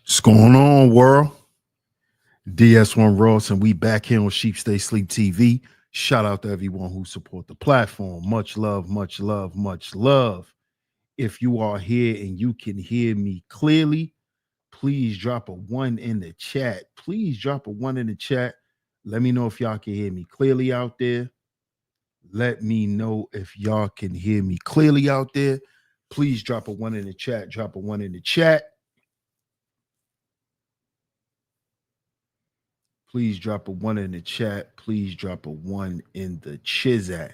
What's going on, world? DS1 Ross, and we back here on Sheep Stay Sleep TV. Shout out to everyone who support the platform. Much love, much love, much love. If you are here and you can hear me clearly, please drop a one in the chat. Please drop a one in the chat. Let me know if y'all can hear me clearly out there. Let me know if y'all can hear me clearly out there. Please drop a one in the chat. Drop a one in the chat. Please drop a one in the chat. Please drop a one in the chizat.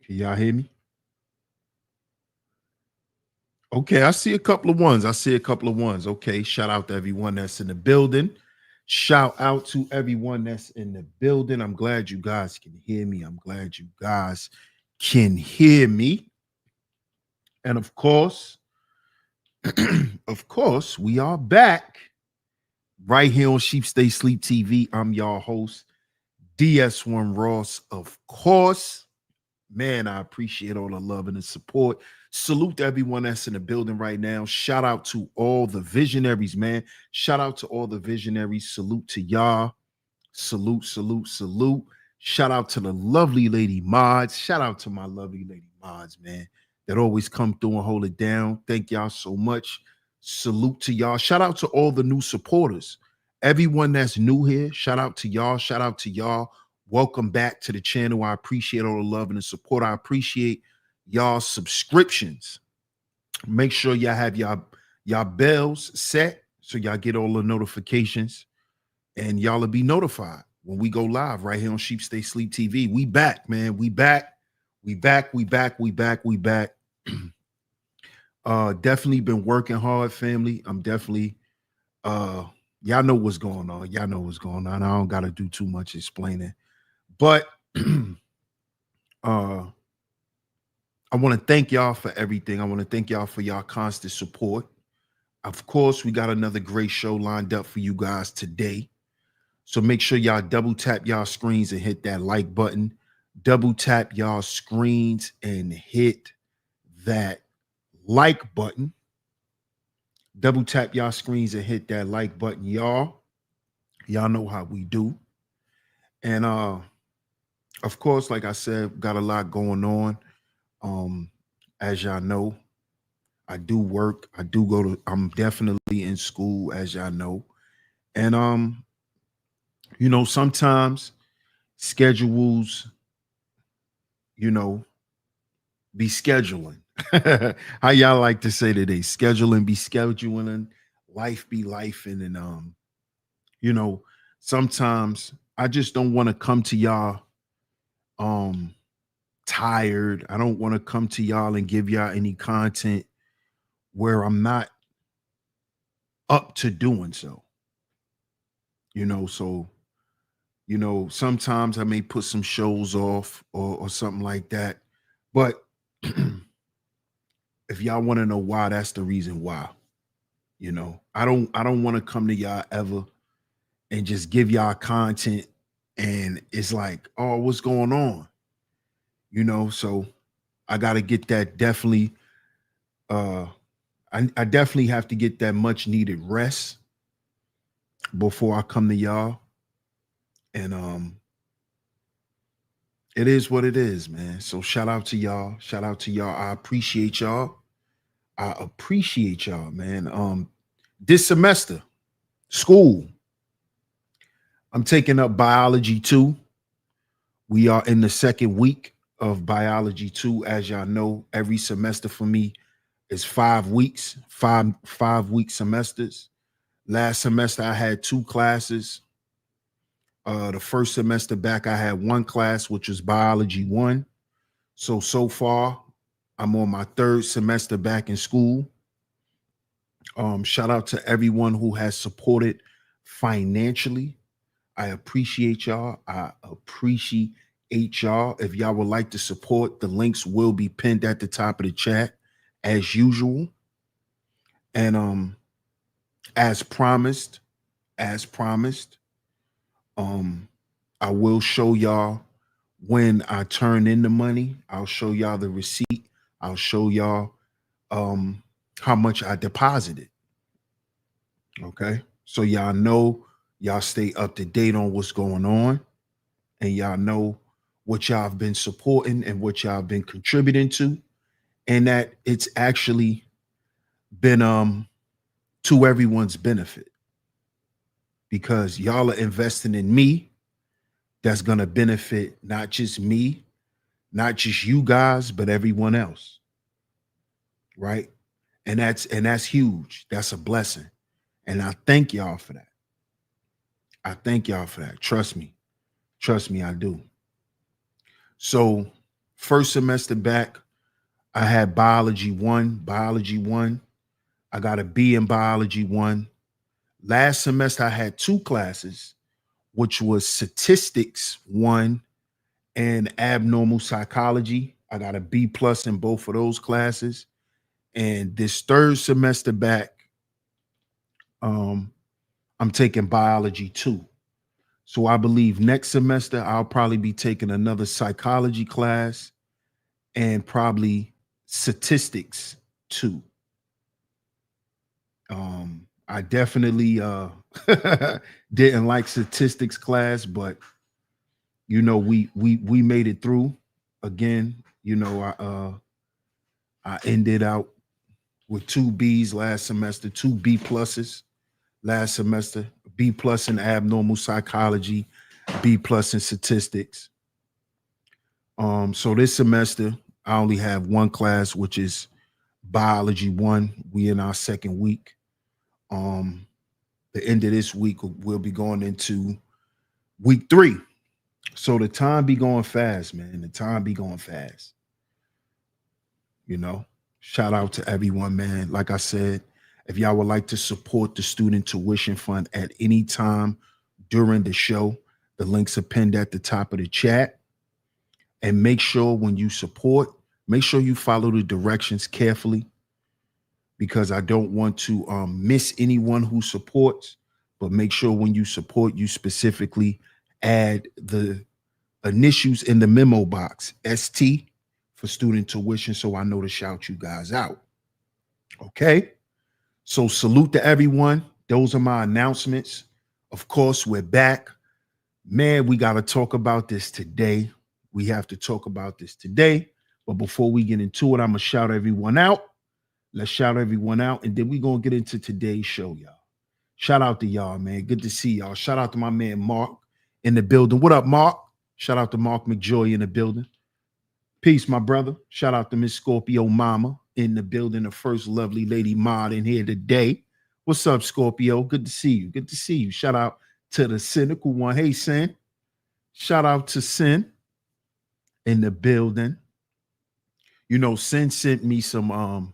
Can y'all hear me? Okay, I see a couple of ones. I see a couple of ones. Okay, shout out to everyone that's in the building. Shout out to everyone that's in the building. I'm glad you guys can hear me. I'm glad you guys can hear me. And of course, we are back right here on Sheep Stay Sleep TV. I'm your host, DS1 Ross. Of course, man, I appreciate all the love and the support. Salute to everyone that's in the building right now. Shout out to all the visionaries, man. Shout out to all the visionaries. Salute to y'all. Salute, salute, salute. Shout out to the lovely lady mods. Shout out to my lovely lady mods, man, that always come through and hold it down. Thank y'all so much. Salute to y'all. Shout out to all the new supporters. Everyone that's new here, shout out to y'all. Shout out to y'all. Welcome back to the channel. I appreciate all the love and the support. I appreciate y'all subscriptions. Make sure y'all have y'all bells set so y'all get all the notifications and y'all will be notified when we go live right here on Sheep Stay Sleep TV. We back, man. We back. We back. We back. We back. We back. Definitely been working hard, family. I'm definitely y'all know what's going on. Y'all know what's going on. I don't gotta do too much explaining. But I want to thank y'all for everything. I want to thank y'all for y'all constant support. Of course, we got another great show lined up for you guys today. So make sure y'all double tap y'all screens and hit that like button. Double tap y'all screens and hit that like button. Double tap y'all screens and hit that like button, y'all. Y'all know how we do. And of course, like I said, got a lot going on. As y'all know, I do work. I do go to, I'm definitely in school, as y'all know. And sometimes schedules, you know, be scheduling. How y'all like to say today? Scheduling be scheduling, life be life. And you know, sometimes I just don't want to come to y'all um tired. I don't want to come to y'all and give y'all any content where I'm not up to doing so. So sometimes I may put some shows off or something like that. But if y'all want to know why, that's the reason why. I don't want to come to y'all ever and just give y'all content and it's like, oh, what's going on? So I gotta get that definitely uh I definitely have to get that much needed rest before I come to y'all. And it is what it is, man. So shout out to y'all. Shout out to y'all. I appreciate y'all. I appreciate y'all, man. This semester, school, I'm taking up biology 2. We are in the second week of biology 2. As y'all know, every semester for me It's 5 weeks, five-week semesters. Last semester I had 2 classes. The first semester back, I had 1 class, which was biology 1. So far, I'm on my 3rd semester back in school. Shout out to everyone who has supported financially. I appreciate y'all. I appreciate y'all. If y'all would like to support, the links will be pinned at the top of the chat as usual. And as promised, I will show y'all when I turn in the money. I'll show y'all the receipt. I'll show y'all how much I deposited. Okay. So y'all know, y'all stay up to date on what's going on, and y'all know what y'all have been supporting and what y'all have been contributing to, and that it's actually been to everyone's benefit, because y'all are investing in me. That's going to benefit not just me, not just you guys, but everyone else. Right? And that's huge. That's a blessing. And I thank y'all for that. I thank y'all for that. Trust me. Trust me, I do. So, first semester back, I had biology 1. I got a B in biology 1. Last semester, I had 2 classes, which was statistics 1 and abnormal psychology. I got a B+ in both of those classes. And this 3rd semester back, I'm taking biology 2. So I believe next semester I'll probably be taking another psychology class and probably statistics 2. I definitely didn't like statistics class, but you know, we made it through. Again, you know, I ended out with 2 B's last semester, 2 B+ last semester, B+ in abnormal psychology, B+ in statistics. So this semester I only have 1 class, which is biology 1. We in our 2nd week. The end of this week we'll be going into week 3. So the time be going fast, man. The time be going fast. You know, shout out to everyone, man. Like I said, if y'all would like to support the student tuition fund at any time during the show, the links are pinned at the top of the chat. And make sure when you support, make sure you follow the directions carefully, because I don't want to miss anyone who supports. But make sure when you support, you specifically add the initials in the memo box, ST, for student tuition, so I know to shout you guys out. Okay? So salute to everyone. Those are my announcements. Of course, we're back. Man, we got to talk about this today. We have to talk about this today. But before we get into it, I'm going to shout everyone out. Let's shout everyone out. And then we're going to get into today's show, y'all. Shout out to y'all, man. Good to see y'all. Shout out to my man, Mark, in the building. What up, Mark? Shout out to Mark McJoy in the building. Peace, my brother. Shout out to Miss Scorpio Mama in the building, the first lovely lady mod in here today. What's up, Scorpio? Good to see you. Good to see you. Shout out to the cynical one. Hey, Sin. Shout out to Sin in the building. You know, Sin sent me some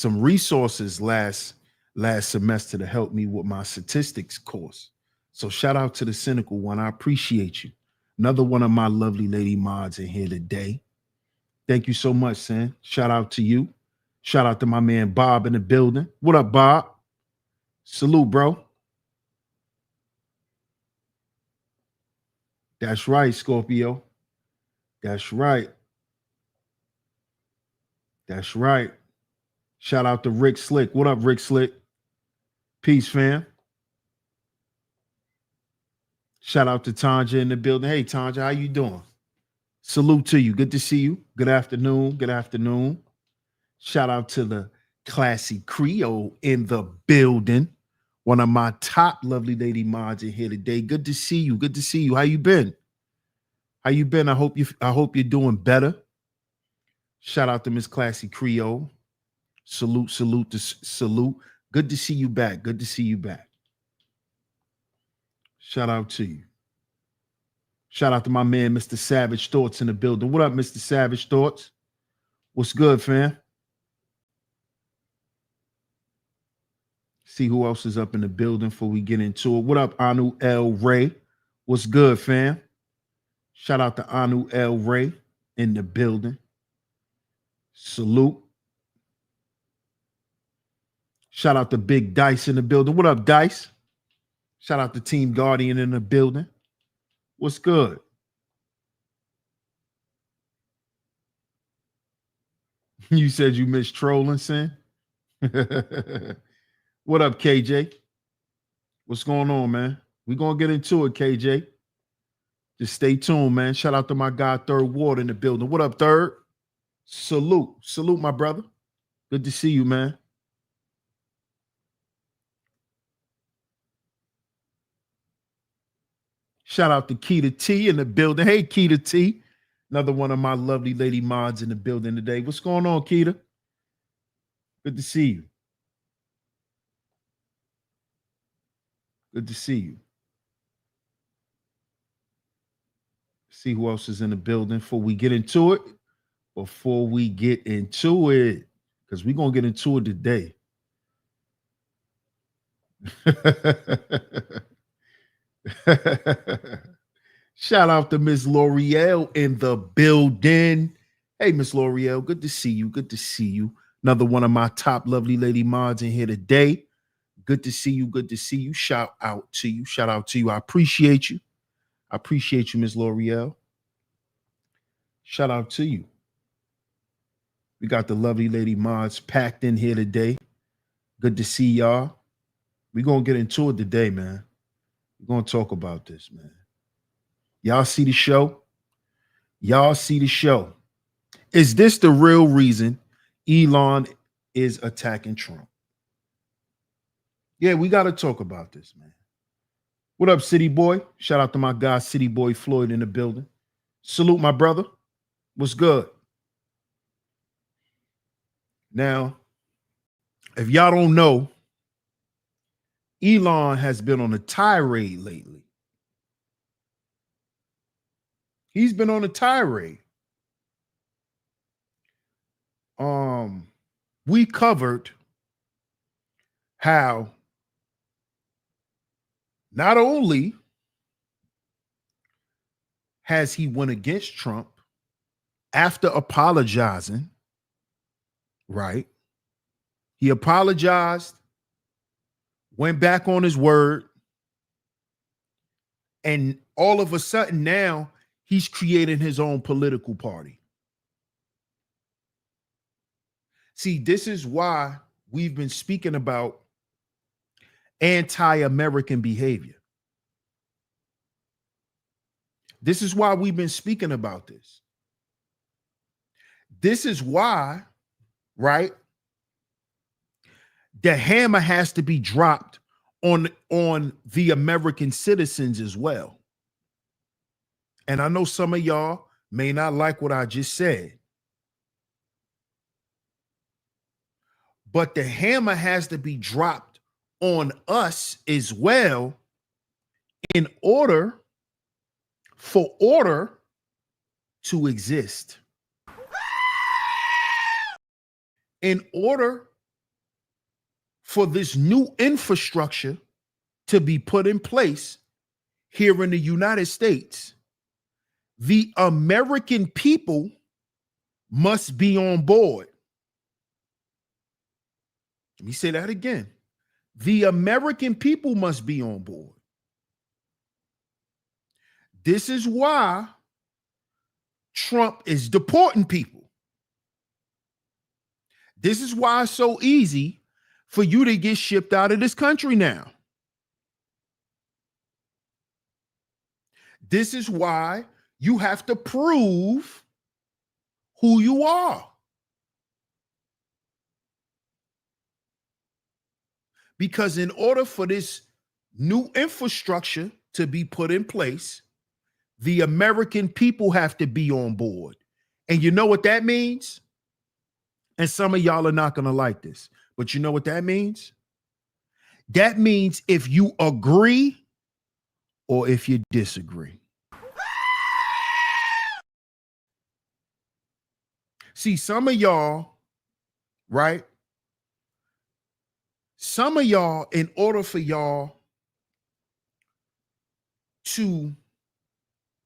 resources last semester to help me with my statistics course. So shout out to the cynical one. I appreciate you. Another one of my lovely lady mods in here today. Thank you so much, Sin. Shout out to you. Shout out to my man Bob in the building. What up, Bob? Salute, bro. That's right, Scorpio. That's right. That's right. Shout out to Rick Slick. What up, Rick Slick? Peace, fam. Shout out to Tanja in the building. Hey, Tanja, how you doing? Salute to you. Good to see you. Good afternoon. Good afternoon. Shout out to the Classy Creole in the building. One of my top lovely lady mods in here today. Good to see you. Good to see you. How you been? How you been? I hope you're doing better. Shout out to Miss Classy Creole. Salute, salute, salute. Good to see you back. Good to see you back. Shout out to you. Shout out to my man, Mr. Savage Thoughts in the building. What up, Mr. Savage Thoughts? What's good, fam? See who else is up in the building before we get into it. What up, Anu L. Ray? What's good, fam? Shout out to Anu L. Ray in the building. Salute. Shout out to Big Dice in the building. What up, Dice? Shout out to Team Guardian in the building. What's good? You said you missed trolling, Sin? What up, KJ? What's going on, man? We're going to get into it, KJ. Just stay tuned, man. Shout out to my guy, Third Ward in the building. What up, Third? Salute. Salute, my brother. Good to see you, man. Shout out to Keita T in the building. Hey, Keita T. Another one of my lovely lady mods in the building today. What's going on, Keita? Good to see you. Good to see you. See who else is in the building before we get into it. Because we're going to get into it today. Shout out to Miss L'Oreal in the building. Hey, Miss L'Oreal, good to see you. Good to see you. Another one of my top lovely lady mods in here today. Good to see you. Good to see you. Shout out to you. Shout out to you. I appreciate you. I appreciate you, Miss L'Oreal. Shout out to you. We got the lovely lady mods packed in here today. Good to see y'all. We're going to get into it today, man. We're going to talk about this, man. Y'all see the show? Y'all see the show. Is this the real reason Elon is attacking Trump? Yeah, we got to talk about this, man. What up, City Boy? Shout out to my guy, City Boy Floyd in the building. Salute, my brother. What's good? Now, if y'all don't know, Elon has been on a tirade lately. He's been on a tirade. We covered how not only has he went against Trump after apologizing, right? He apologized, went back on his word, and all of a sudden now he's creating his own political party. See, this is why we've been speaking about anti-American behavior. This is why we've been speaking about this. This is why, right, the hammer has to be dropped on the American citizens as well. And I know some of y'all may not like what I just said, but the hammer has to be dropped on us as well in order for order to exist. In order for this new infrastructure to be put in place here in the United States, the American people must be on board. Let me say that again. The American people must be on board. This is why Trump is deporting people. This is why it's so easy for you to get shipped out of this country now. This is why you have to prove who you are. Because in order for this new infrastructure to be put in place, the American people have to be on board. And you know what that means? And some of y'all are not going to like this. But you know what that means? That means if you agree or if you disagree. See, some of y'all, right? Some of y'all, in order for y'all to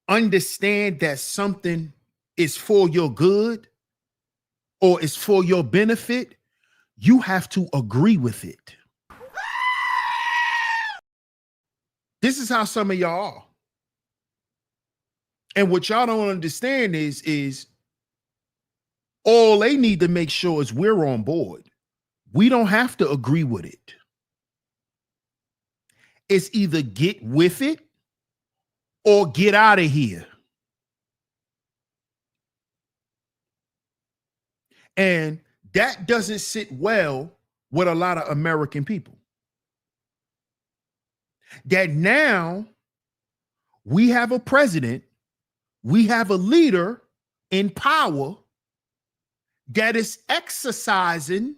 understand that something is for your good or is for your benefit, you have to agree with it. This is how some of y'all are. And what y'all don't understand is all they need to make sure is we're on board. We don't have to agree with it. It's either get with it or get out of here. And that doesn't sit well with a lot of American people. That now we have a president, we have a leader in power that is exercising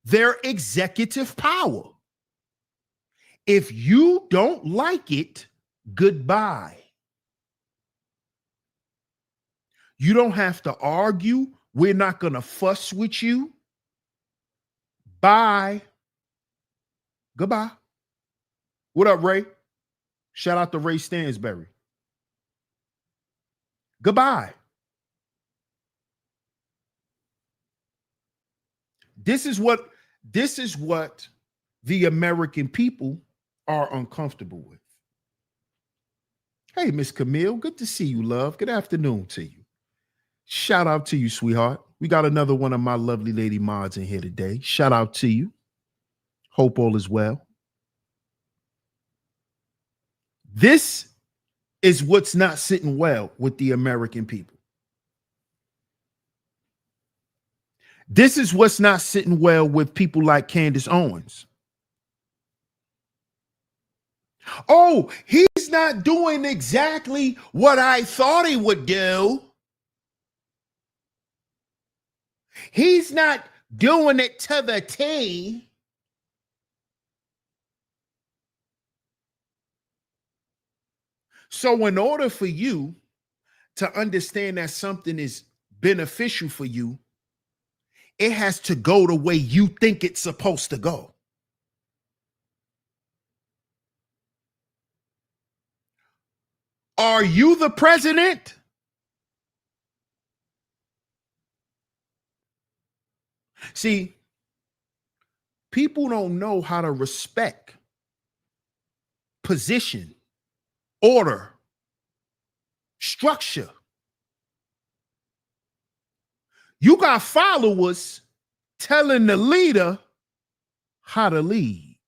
their executive power. If you don't like it, goodbye. You don't have to argue. We're not going to fuss with you. Bye. Goodbye. What up, Ray? Shout out to Ray Stansberry. Goodbye. This is what the American people are uncomfortable with. Hey, Miss Camille, good to see you, love. Good afternoon to you. Shout out to you, sweetheart. We got another one of my lovely lady mods in here today. Shout out to you. Hope all is well. This is what's not sitting well with the American people. This is what's not sitting well with people like Candace Owens. Oh, he's not doing exactly what I thought he would do. He's not doing it to the T. So in order for you to understand that something is beneficial for you, it has to go the way you think it's supposed to go. Are you the president? See, people don't know how to respect position, order, structure. You got followers telling the leader how to lead.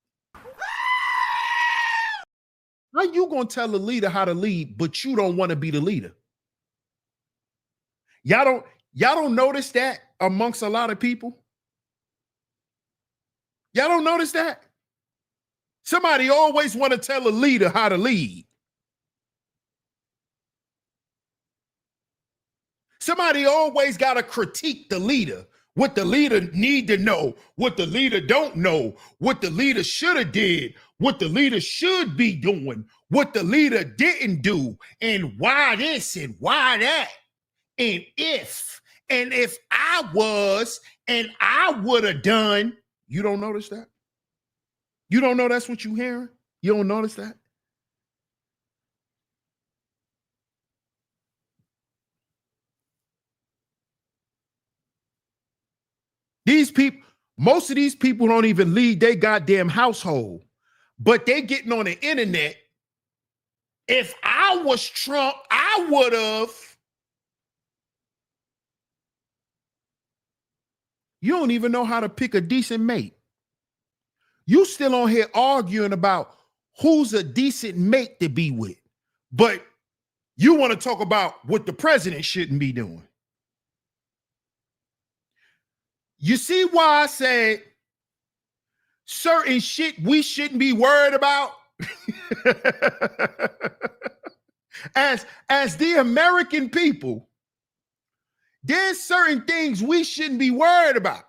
How you gonna tell the leader how to lead, but you don't want to be the leader? Y'all don't notice that amongst a lot of people? Y'all don't notice that? Somebody always want to tell a leader how to lead. Somebody always got to critique the leader. What the leader need to know, what the leader don't know, what the leader should have did, what the leader should be doing, what the leader didn't do, and why this and why that, and if I was and I would have done. You don't notice that? You don't know that's what you're hearing? You don't notice that? These people, most of these people don't even lead their goddamn household, but they getting on the internet. If I was Trump, I would have. You don't even know how to pick a decent mate. You still on here arguing about who's a decent mate to be with, but you want to talk about what the president shouldn't be doing. You see why I said certain shit we shouldn't be worried about? As the American people, There's certain things we shouldn't be worried about.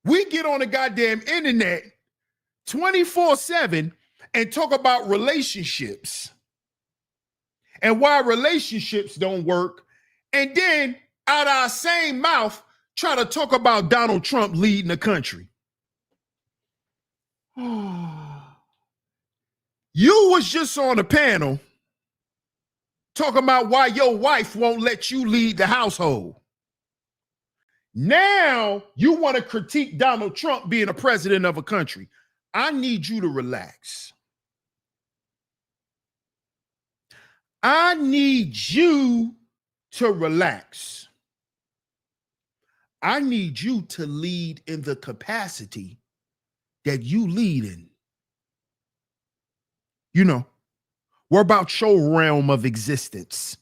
We get on the goddamn internet 24/7 and talk about relationships and why relationships don't work. And then out our same mouth, try to talk about Donald Trump leading the country. You was just on a panel talking about why your wife won't let you lead the household. Now you want to critique Donald Trump being a president of a country. I need you to relax. I need you to relax. I need you to lead in the capacity that you lead in. You know, we're about your realm of existence.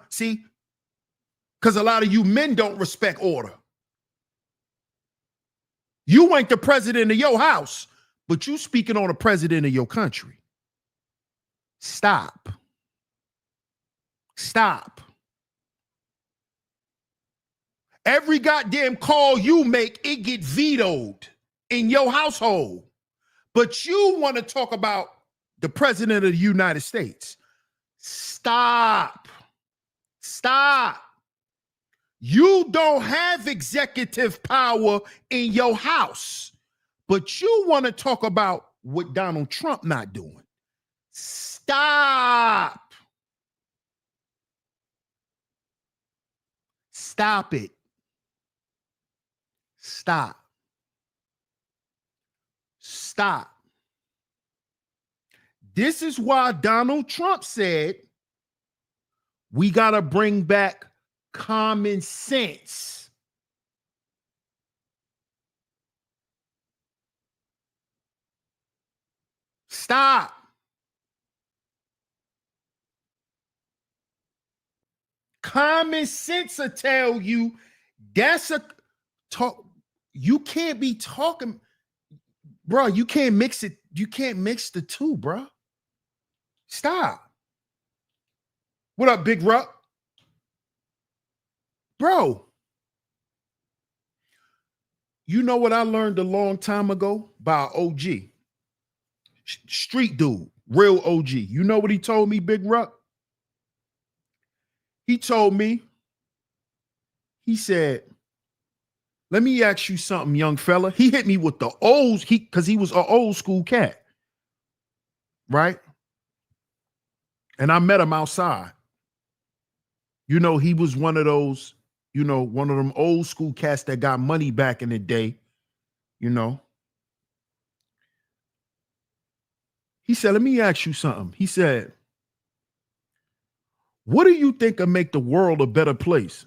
See? Because a lot of you men don't respect order. You ain't the president of your house, but you speaking on the president of your country. Stop. Stop. Every goddamn call you make, it get vetoed in your household. But you want to talk about the president of the United States. Stop. Stop. You don't have executive power in your house, but you want to talk about what Donald Trump not doing. Stop. Stop it. Stop. Stop. This is why Donald Trump said we got to bring back common sense. Stop. Common sense will tell you that's a talk. You can't be talking, bro. You can't mix it. You can't mix the two, bro. Stop. What up, Big Ruck? Bro, you know what I learned a long time ago by OG? Street dude, real OG. You know what he told me, Big Ruck? He told me, he said, let me ask you something, young fella. He hit me with the old, because he was an old school cat, right? And I met him outside. You know, he was one of those, you know, one of them old school cats that got money back in the day, you know. He said, let me ask you something. He said, what do you think will make the world a better place?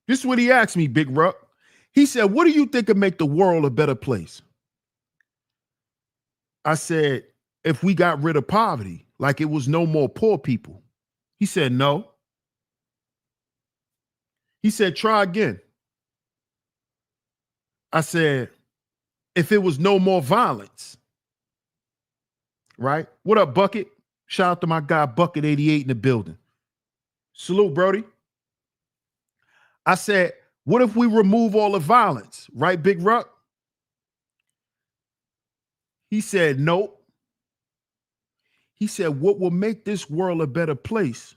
This is what he asked me, Big Ruck. He said, what do you think will make the world a better place? I said, if we got rid of poverty, like it was no more poor people. He said, no. He said, try again. I said, if it was no more violence. Right? What up, Bucket? Shout out to my guy, Bucket 88 in the building. Salute, Brody. I said, what if we remove all the violence? Right, Big Ruck? He said, nope. He said, what will make this world a better place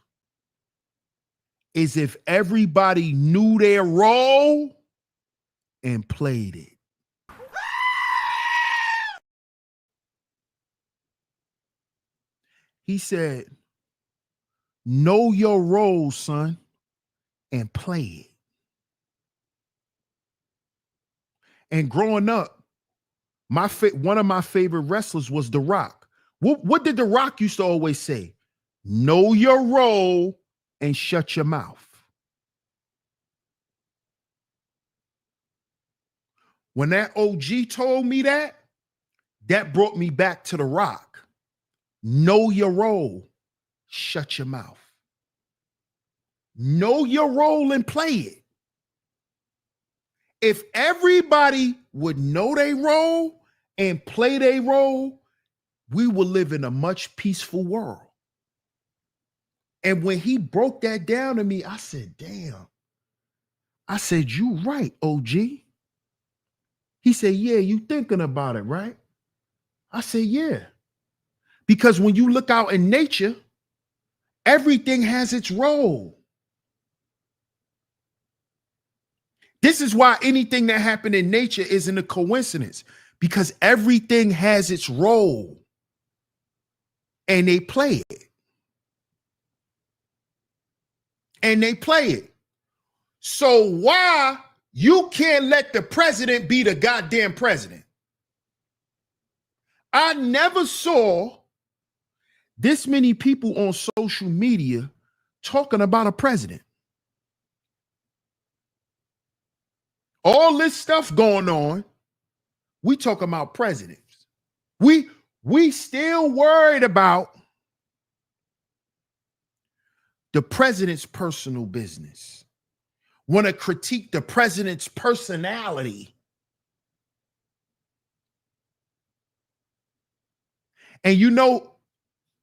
is if everybody knew their role and played it. He said, know your role, son, and play it. And growing up, one of my favorite wrestlers was The Rock. What did The Rock used to always say? Know your role and shut your mouth. When that OG told me that, that brought me back to The Rock. Know your role, shut your mouth. Know your role and play it. If everybody would know their role and play their role, we will live in a much peaceful world. And when he broke that down to me, I said, damn. I said, you right, OG. He said, yeah, you thinking about it, right? I said, yeah. Because when you look out in nature, everything has its role. This is why anything that happened in nature isn't a coincidence, because everything has its role and they play it. And they play it. So why you can't let the president be the goddamn president? I never saw this many people on social media talking about a president. All this stuff going on, we talking about presidents. We still worried about the president's personal business. Want to critique the president's personality. And you know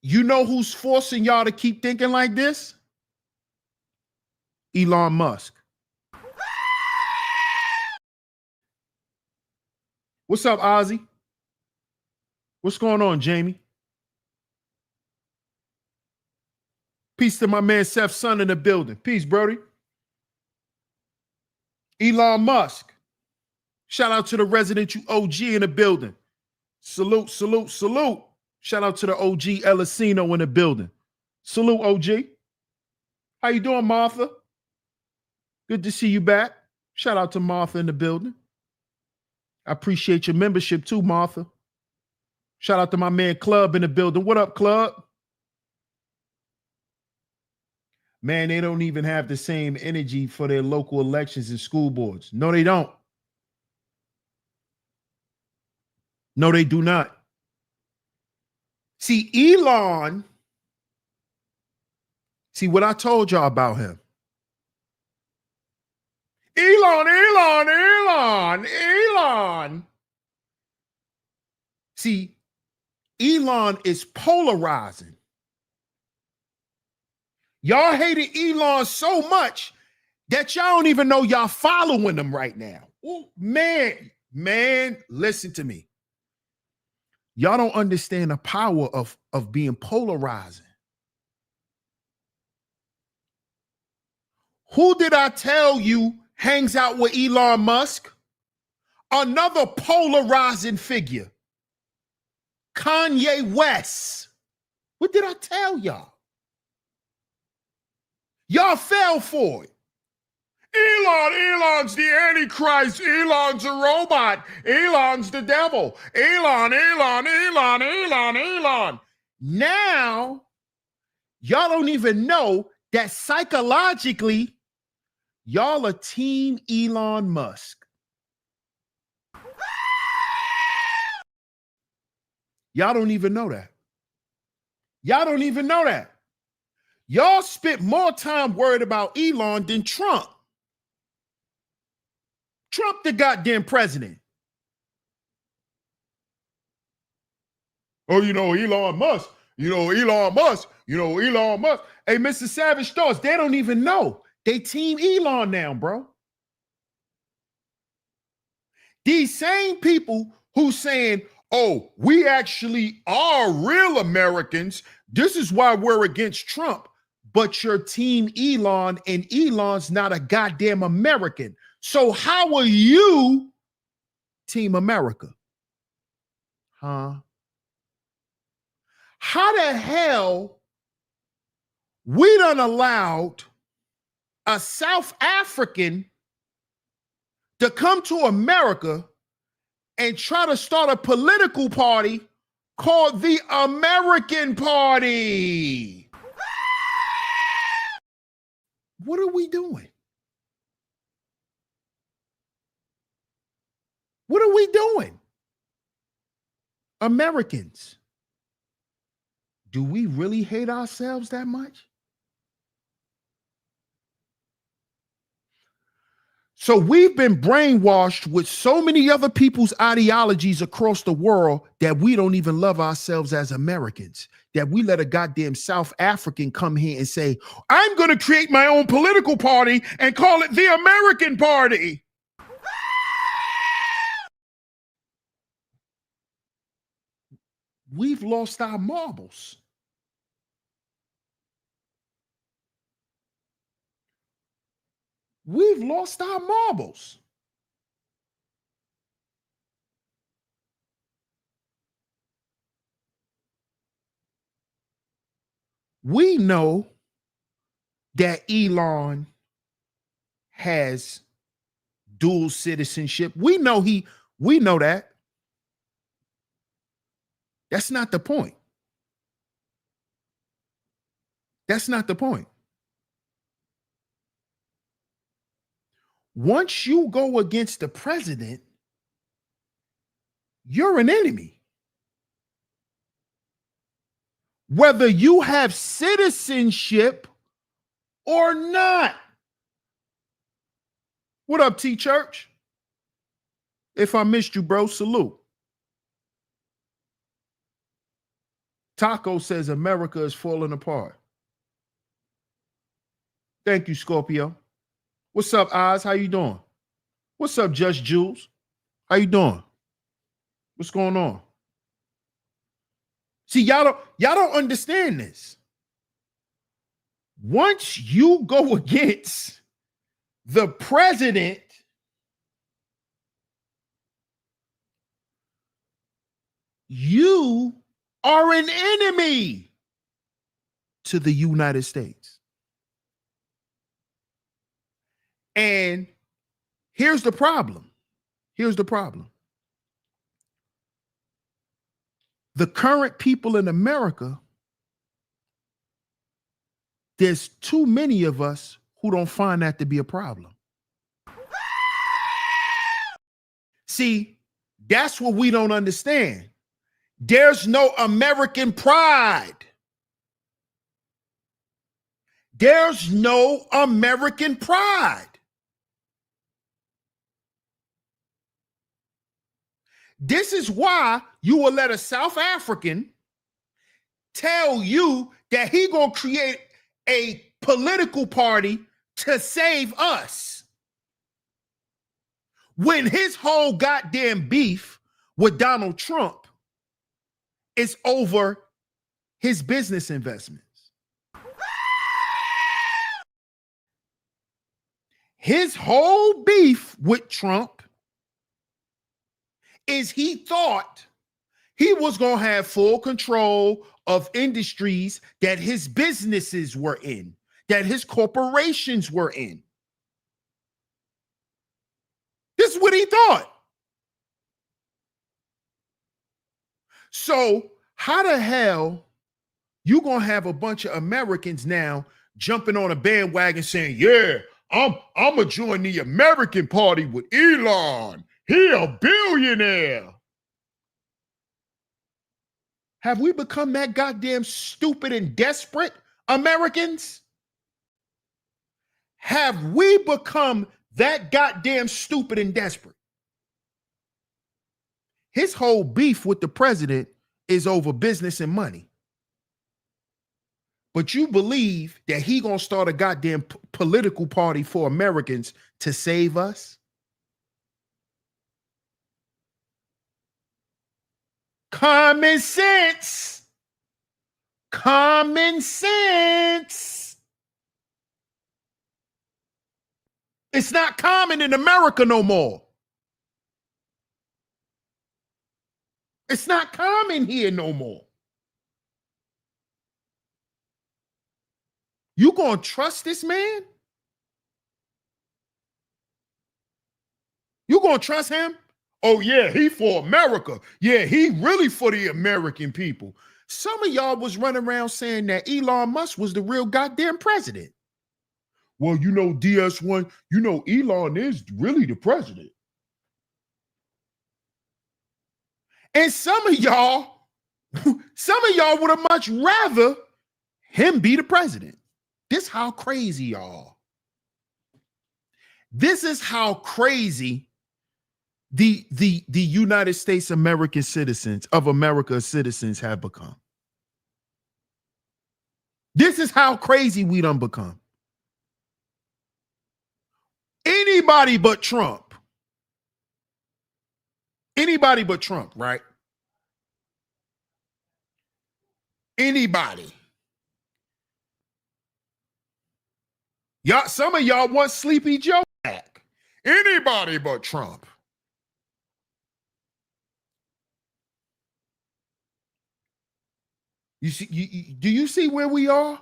who's forcing y'all to keep thinking like this? Elon Musk. What's up, Ozzy? What's going on, Jamie? Peace to my man Seth's son in the building. Peace, Brody. Elon Musk. Shout out to the resident OG in the building. Salute, salute, salute. Shout out to the OG Elisino in the building. Salute, OG. How you doing, Martha? Good to see you back. Shout out to Martha in the building. I appreciate your membership too, Martha. Shout out to my man Club in the building. What up, Club? Man, they don't even have the same energy for their local elections and school boards. No, they don't. No, they do not. See, Elon, see what I told y'all about him. Elon. See, Elon is polarizing. Y'all hated Elon so much that y'all don't even know y'all following him right now. Ooh, man, listen to me. Y'all don't understand the power of being polarizing. Who did I tell you hangs out with Elon Musk? Another polarizing figure. Kanye West. What did I tell y'all? Y'all fell for it. Elon's the Antichrist. Elon's a robot. Elon's the devil. Elon. Now, y'all don't even know that psychologically, y'all are team Elon Musk. Y'all don't even know that. Y'all spent more time worried about Elon than Trump. Trump the goddamn president. Oh, Elon Musk. Elon Musk. Hey, Mr. Savage Thoughts, they don't even know. They team Elon now, bro. These same people who saying, oh, we actually are real Americans. This is why we're against Trump. But you're team Elon, and Elon's not a goddamn American. So how are you team America? Huh? How the hell we done allowed a South African to come to America and try to start a political party called the American Party? What are we doing? What are we doing? Americans, do we really hate ourselves that much? So we've been brainwashed with so many other people's ideologies across the world that we don't even love ourselves as Americans. That we let a goddamn South African come here and say, I'm going to create my own political party and call it the American Party. We've lost our marbles. We've lost our marbles. We know that Elon has dual citizenship. We know that. That's not the point. That's not the point. Once you go against the president, you're an enemy. Whether you have citizenship or not. What up, T Church? If I missed you, bro, salute. Taco says America is falling apart. Thank you, Scorpio. What's up, Oz? How you doing? What's up, Just Jules? How you doing? What's going on? See, y'all don't understand this. Once you go against the president, you are an enemy to the United States. And here's the problem. Here's the problem. The current people in America, there's too many of us who don't find that to be a problem. See, that's what we don't understand. There's no American pride. There's no American pride. This is why you will let a South African tell you that he gonna create a political party to save us, when his whole goddamn beef with Donald Trump is over his business investments. His whole beef with Trump is he thought he was going to have full control of industries that his businesses were in, that his corporations were in. This is what he thought. So how the hell you going to have a bunch of Americans now jumping on a bandwagon saying, yeah, I'm going to join the American Party with Elon. He a billionaire. Have we become that goddamn stupid and desperate, Americans? Have we become that goddamn stupid and desperate? His whole beef with the president is over business and money. But you believe that he gonna start a goddamn political party for Americans to save us? Common sense. Common sense. It's not common in America no more. It's not common here no more. You gonna trust this man? You gonna trust him? Oh yeah, he for America. Yeah, he really for the American people. Some of y'all was running around saying that Elon Musk was the real goddamn president. Well, you know, DS1, you know, Elon is really the president. And some of y'all would have much rather him be the president. This how crazy y'all. This is how crazy the United States American citizens of America citizens have become. This is how crazy we done become. Anybody but Trump. Anybody but Trump, right? Anybody. Y'all, some of y'all want Sleepy Joe back. Anybody but Trump. You see, do you see where we are?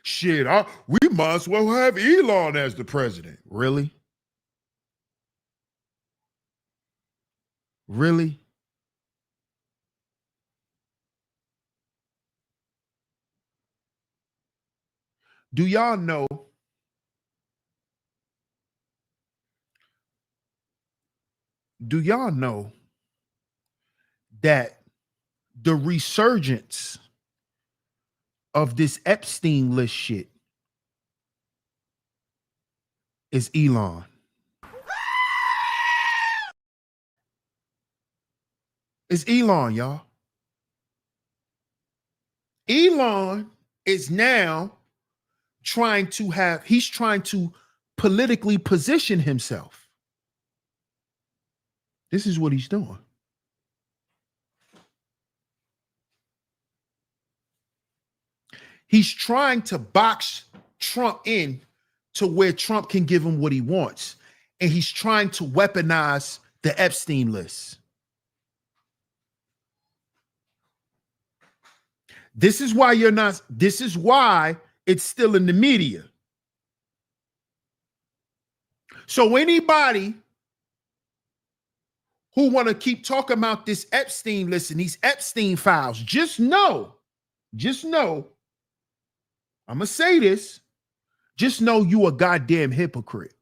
Shit, we might as well have Elon as the president. Really? Really? Do y'all know? Do y'all know that the resurgence of this Epstein list shit is Elon? It's Elon, y'all. Elon is now trying to politically position himself. This is what he's doing. He's trying to box Trump in to where Trump can give him what he wants. And he's trying to weaponize the Epstein list. This is why it's still in the media. So anybody who want to keep talking about this Epstein list and these Epstein files, just know, I'm going to say this, just know you a goddamn hypocrite.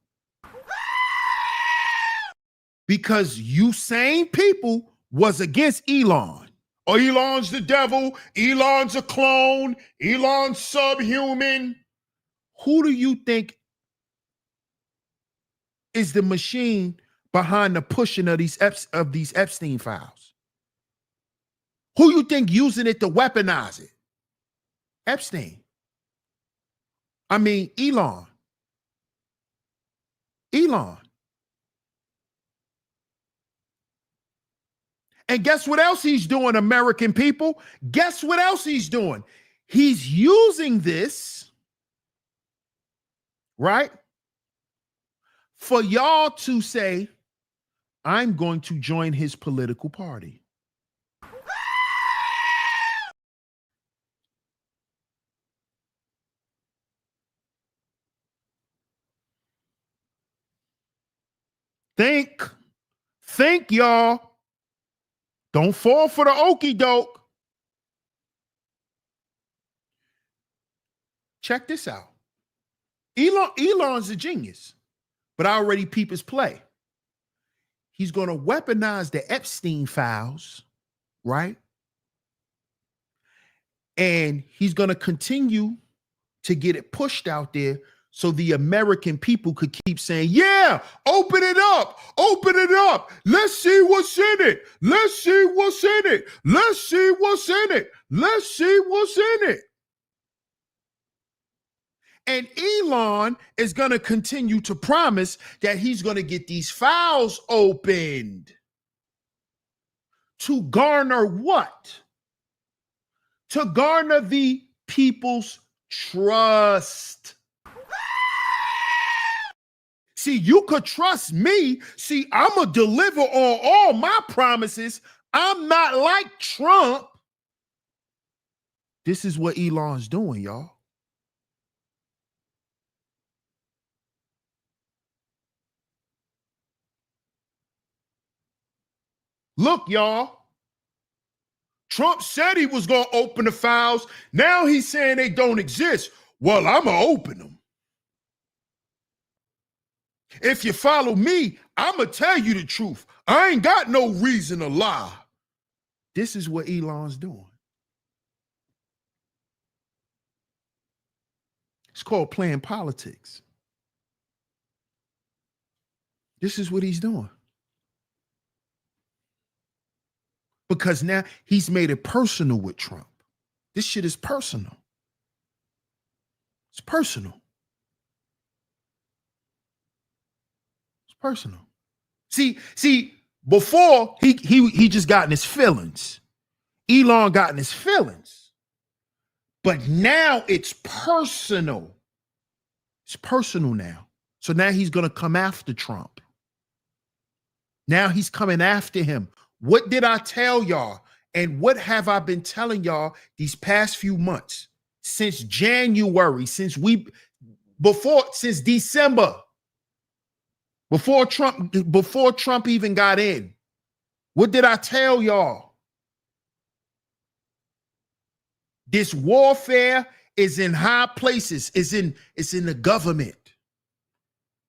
Because you same people was against Elon. Oh, Elon's the devil. Elon's a clone. Elon's subhuman. Who do you think is the machine behind the pushing of these Epstein files? Who you think using it to weaponize it? Epstein. I mean, Elon. And guess what else he's doing, American people? Guess what else he's doing? He's using this, right, for y'all to say, I'm going to join his political party. Think, y'all. Don't fall for the okie doke. Check this out. Elon's a genius, but I already peep his play. He's going to weaponize the Epstein files, right? And he's going to continue to get it pushed out there so the American people could keep saying, yeah, open it up. Let's see what's in it. Let's see what's in it. And Elon is going to continue to promise that he's going to get these files opened. To garner what? To garner the people's trust. See, you could trust me. See, I'm going to deliver on all my promises. I'm not like Trump. This is what Elon's doing, y'all. Look, y'all. Trump said he was going to open the files. Now he's saying they don't exist. Well, I'm going to open them. If you follow me, I'm going to tell you the truth. I ain't got no reason to lie. This is what Elon's doing. It's called playing politics. This is what he's doing. Because now he's made it personal with Trump. This shit is personal. It's personal. It's personal. See, before he just got in his feelings. Elon got in his feelings. But now it's personal. It's personal now. So now he's going to come after Trump. Now he's coming after him. What did I tell y'all? And what have I been telling y'all these past few months? Since January, since December, before Trump even got in. What did I tell y'all? This warfare is in high places. It's in the government.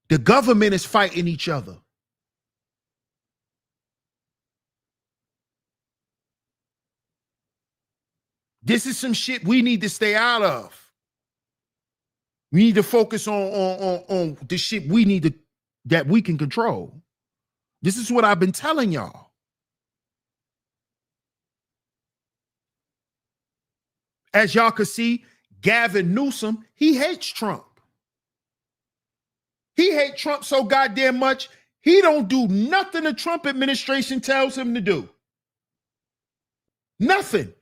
The government is fighting each other. This is some shit we need to stay out of. We need to focus on the shit that we can control. This is what I've been telling y'all. As y'all can see, Gavin Newsom, he hates Trump. He hates Trump so goddamn much, he don't do nothing the Trump administration tells him to do. Nothing.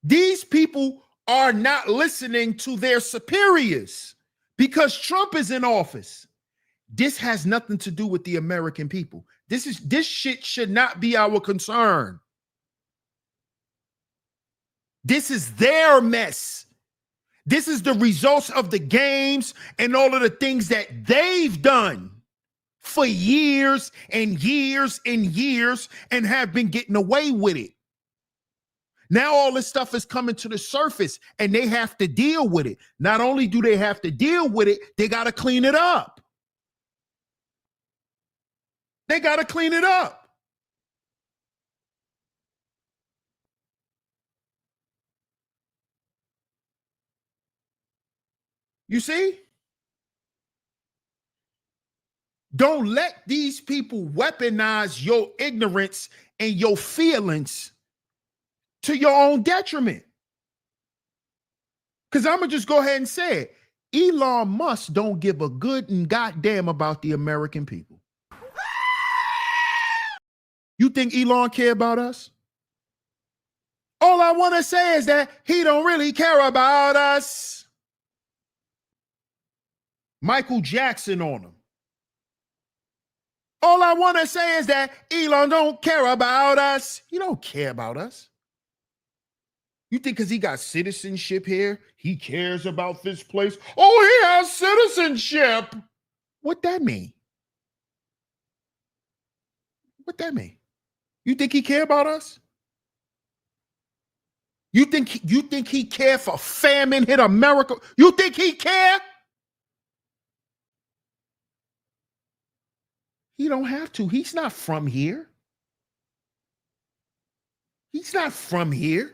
These people are not listening to their superiors because Trump is in office. This has nothing to do with the American people. This shit should not be our concern. This is their mess. This is the results of the games and all of the things that they've done for years and years and years and have been getting away with it. Now all this stuff is coming to the surface and they have to deal with it. Not only do they have to deal with it, they got to clean it up. They got to clean it up. You see? Don't let these people weaponize your ignorance and your feelings to your own detriment. Because I'm going to just go ahead and say it. Elon Musk don't give a good and goddamn about the American people. You think Elon care about us? All I want to say is that he don't really care about us. Michael Jackson on him. All I want to say is that Elon don't care about us. He don't care about us. You think because he got citizenship here, he cares about this place? Oh, he has citizenship. What that mean? What that mean? You think he care about us? You think he care for famine hit America? You think he care? He don't have to. He's not from here. He's not from here.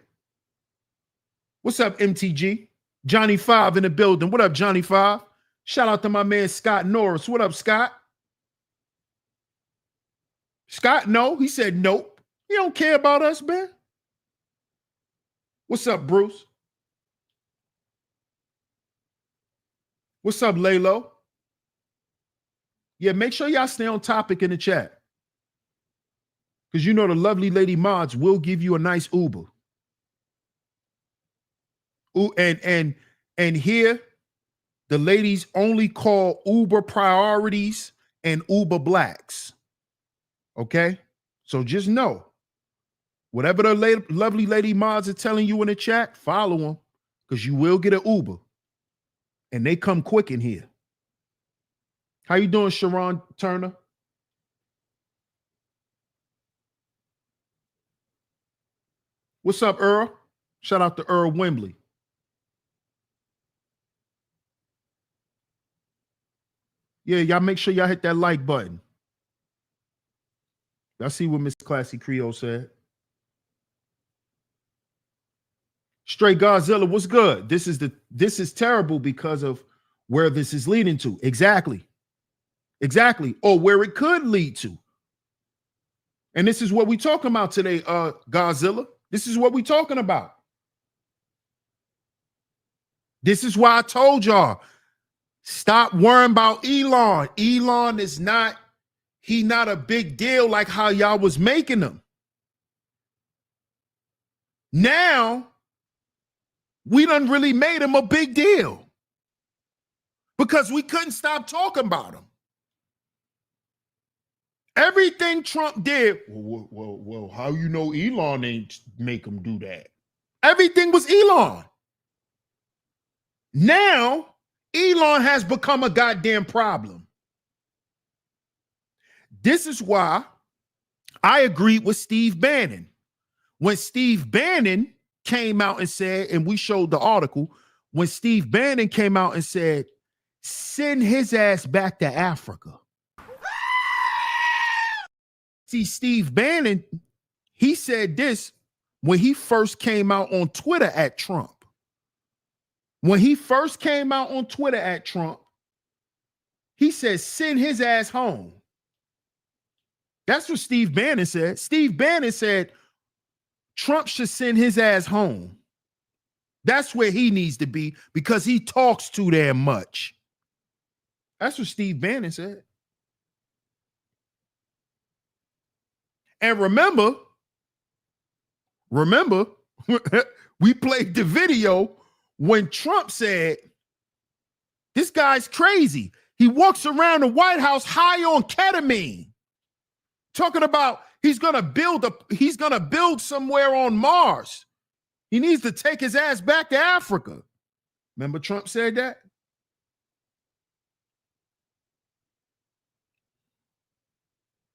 What's up, MTG? Johnny 5 in the building. What up, Johnny 5? Shout out to my man Scott Norris. What up, Scott? Scott, no. He said nope. He don't care about us, man. What's up, Bruce? What's up, Laylo? Yeah, make sure y'all stay on topic in the chat. Because you know the lovely lady mods will give you a nice Uber. Ooh, and here, the ladies only call Uber priorities and Uber blacks. Okay? So just know, whatever the lovely lady mods are telling you in the chat, follow them because you will get an Uber. And they come quick in here. How you doing, Sharon Turner? What's up, Earl? Shout out to Earl Wembley. Yeah, y'all make sure y'all hit that like button. Y'all see what Miss Classy Creole said. Straight Godzilla, what's good? This is terrible because of where this is leading to. Exactly. Exactly. Or where it could lead to. And this is what we're talking about today, Godzilla. This is what we're talking about. This is why I told y'all, stop worrying about Elon. Elon is not, he not a big deal like how y'all was making him. Now, we done really made him a big deal because we couldn't stop talking about him. Everything Trump did, well, how you know Elon ain't make him do that? Everything was Elon. Now, Elon has become a goddamn problem. This is why I agreed with Steve Bannon. When Steve Bannon came out and said, and we showed the article, when Steve Bannon came out and said, send his ass back to Africa. See, Steve Bannon, he said this when he first came out on Twitter at Trump. When he first came out on Twitter at Trump, he said, send his ass home. That's what Steve Bannon said. Steve Bannon said, Trump should send his ass home. That's where he needs to be because he talks too damn much. That's what Steve Bannon said. And remember, we played the video when Trump said, this guy's crazy. He walks around the White House high on ketamine, talking about he's gonna build somewhere on Mars. He needs to take his ass back to Africa. Remember Trump said that?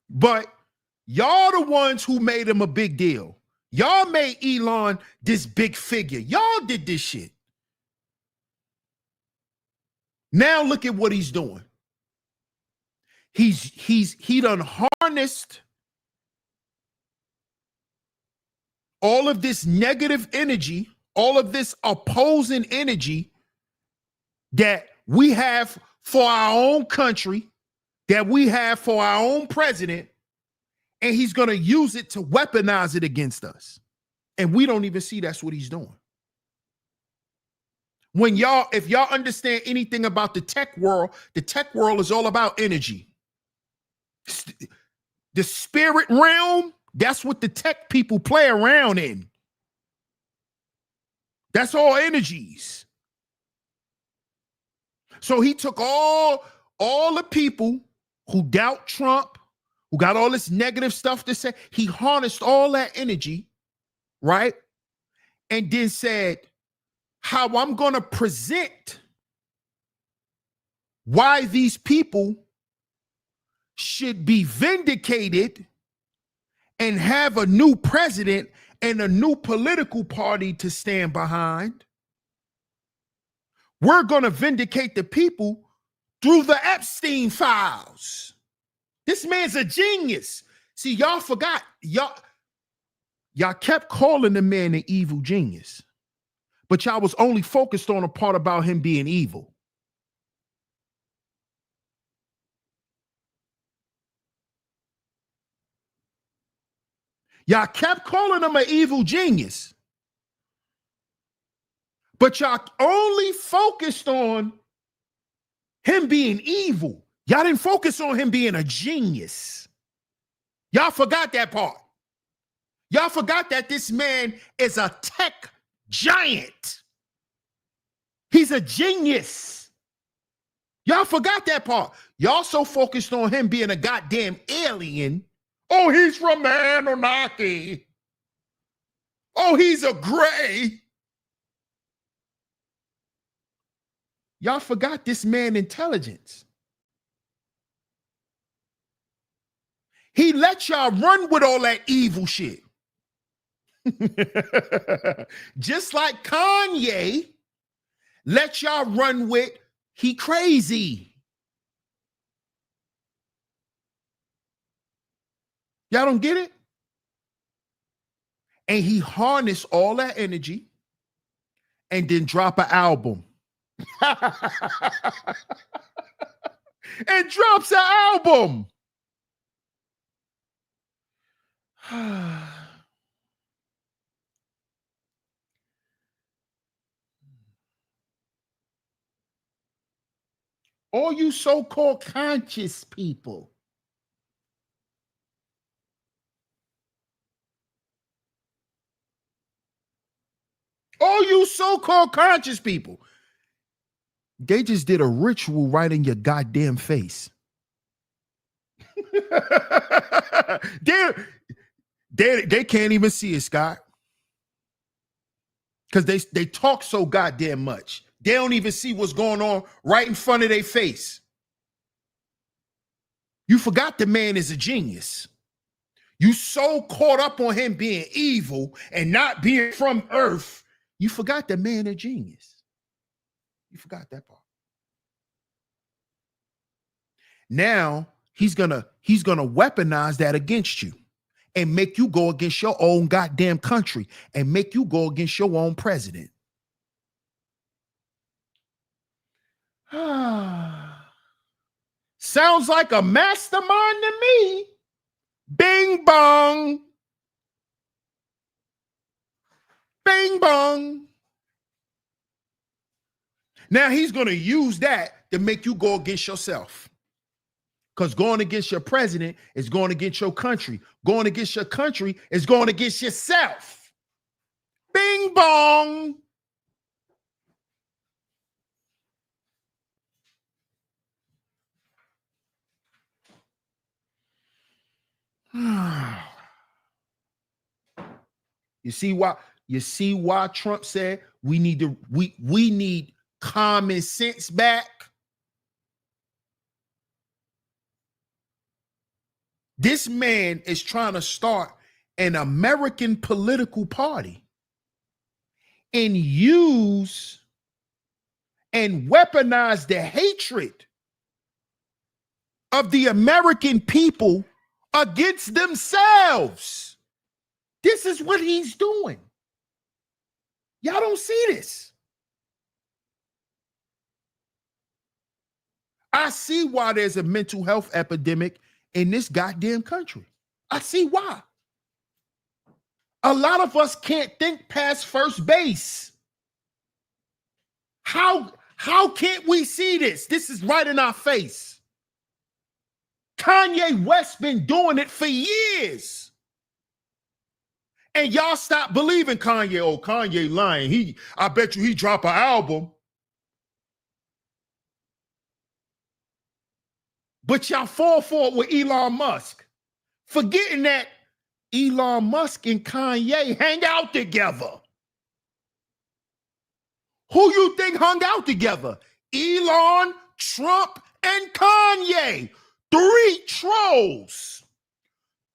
But y'all the ones who made him a big deal. Y'all made Elon this big figure. Y'all did this shit. Now look at what he's doing. He done harnessed all of this negative energy, all of this opposing energy that we have for our own country, that we have for our own president, and he's going to use it to weaponize it against us. And we don't even see that's what he's doing. If y'all understand anything about the tech world is all about energy. The spirit realm, that's what the tech people play around in. That's all energies. So he took all the people who doubt Trump, who got all this negative stuff to say, he harnessed all that energy, right? And then said, how I'm going to present why these people should be vindicated and have a new president and a new political party to stand behind. We're going to vindicate the people through the Epstein files. This man's a genius. See, y'all forgot. Y'all kept calling the man an evil genius, but y'all was only focused on a part about him being evil. Y'all kept calling him an evil genius, but y'all only focused on him being evil. Y'all didn't focus on him being a genius. Y'all forgot that part. Y'all forgot that this man is a tech giant. He's a genius. Y'all forgot that part. Y'all so focused on him being a goddamn alien. Oh, he's from the Anunnaki. Oh, he's a gray. Y'all forgot this man intelligence. He let y'all run with all that evil shit. Just like Kanye let y'all run with he crazy. Y'all don't get it? And he harnessed all that energy and then drop an album. And drops an album. All you so-called conscious people. All you so-called conscious people. They just did a ritual right in your goddamn face. they can't even see it, Scott. Because they talk so goddamn much. They don't even see what's going on right in front of their face. You forgot the man is a genius. You so caught up on him being evil and not being from earth, you forgot the man a genius. You forgot that part. Now he's gonna weaponize that against you and make you go against your own goddamn country and make you go against your own president. Sounds like a mastermind to me. Bing bong. Bing bong. Now he's going to use that to make you go against yourself. Because going against your president is going against your country. Going against your country is going against yourself. Bing bong. You see why Trump said we need common sense back? This man is trying to start an American political party and use and weaponize the hatred of the American people against themselves. This is what he's doing. Y'all don't see this. I see why there's a mental health epidemic in this goddamn country. I see why. A lot of us can't think past first base. How can't we see this? This is right in our face. Kanye West been doing it for years. And y'all stop believing Kanye. Oh, Kanye lying. I bet you he drop an album. But y'all fall for it with Elon Musk, forgetting that Elon Musk and Kanye hang out together. Who you think hung out together? Elon, Trump, and Kanye. 3 trolls.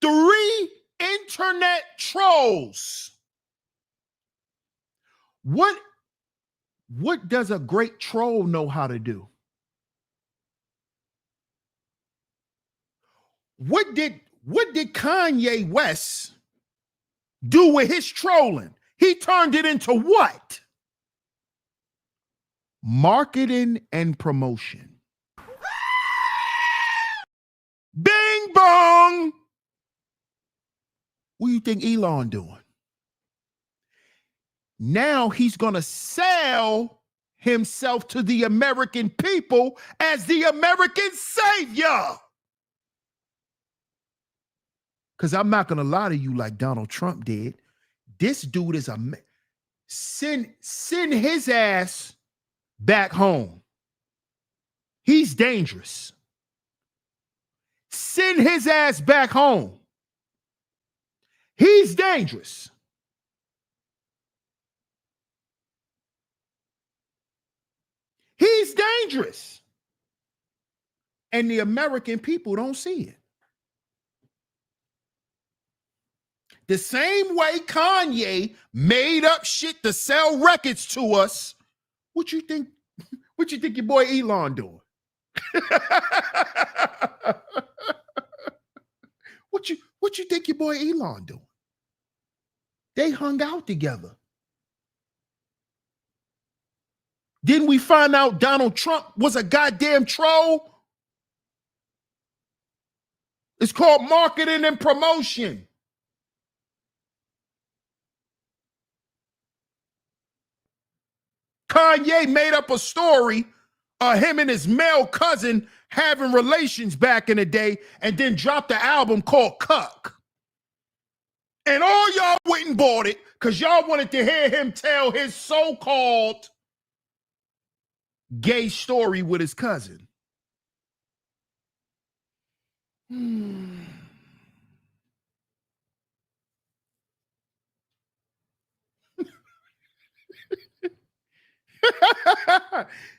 3 internet trolls. What does a great troll know how to do? What did Kanye West do with his trolling? He turned it into what? Marketing and promotion. Bing bong. What do you think Elon doing? Now he's going to sell himself to the American people as the American savior. Because I'm not going to lie to you like Donald Trump did. This dude is send his ass back home. He's dangerous. Send his ass back home. He's dangerous. He's dangerous. And the American people don't see it. The same way Kanye made up shit to sell records to us. What you think your boy Elon doing? What you think your boy Elon doing? They hung out together. Didn't we find out Donald Trump was a goddamn troll? It's called marketing and promotion. Kanye made up a story of him and his male cousin having relations back in the day and then dropped the album called Cuck. And all y'all went and bought it because y'all wanted to hear him tell his so-called gay story with his cousin.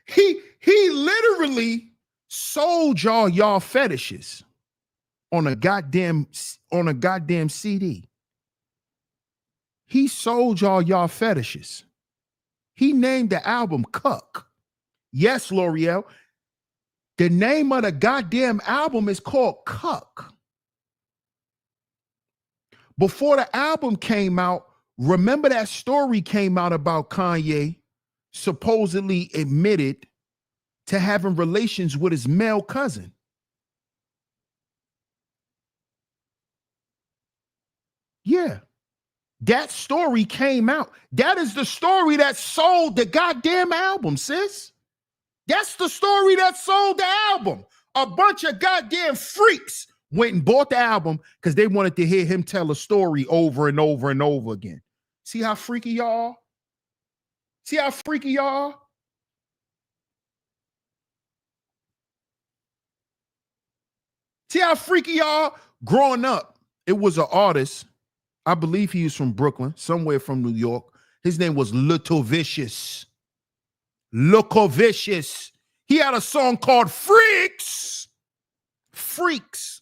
he literally sold y'all fetishes on a goddamn CD. He sold y'all fetishes. He named the album Cuck. Yes, L'Oreal. The name of the goddamn album is called Cuck. Before the album came out, remember that story came out about Kanye supposedly admitted to having relations with his male cousin. Yeah. That story came out. That is the story that sold the goddamn album, sis. That's the story that sold the album. A bunch of goddamn freaks went and bought the album because they wanted to hear him tell a story over and over and over again. See how freaky y'all are? See how freaky y'all are? See how freaky y'all are? Growing up, it was an artist. I believe he was from Brooklyn, somewhere from New York. His name was Little Vicious. Little Vicious. He had a song called Freaks. Freaks.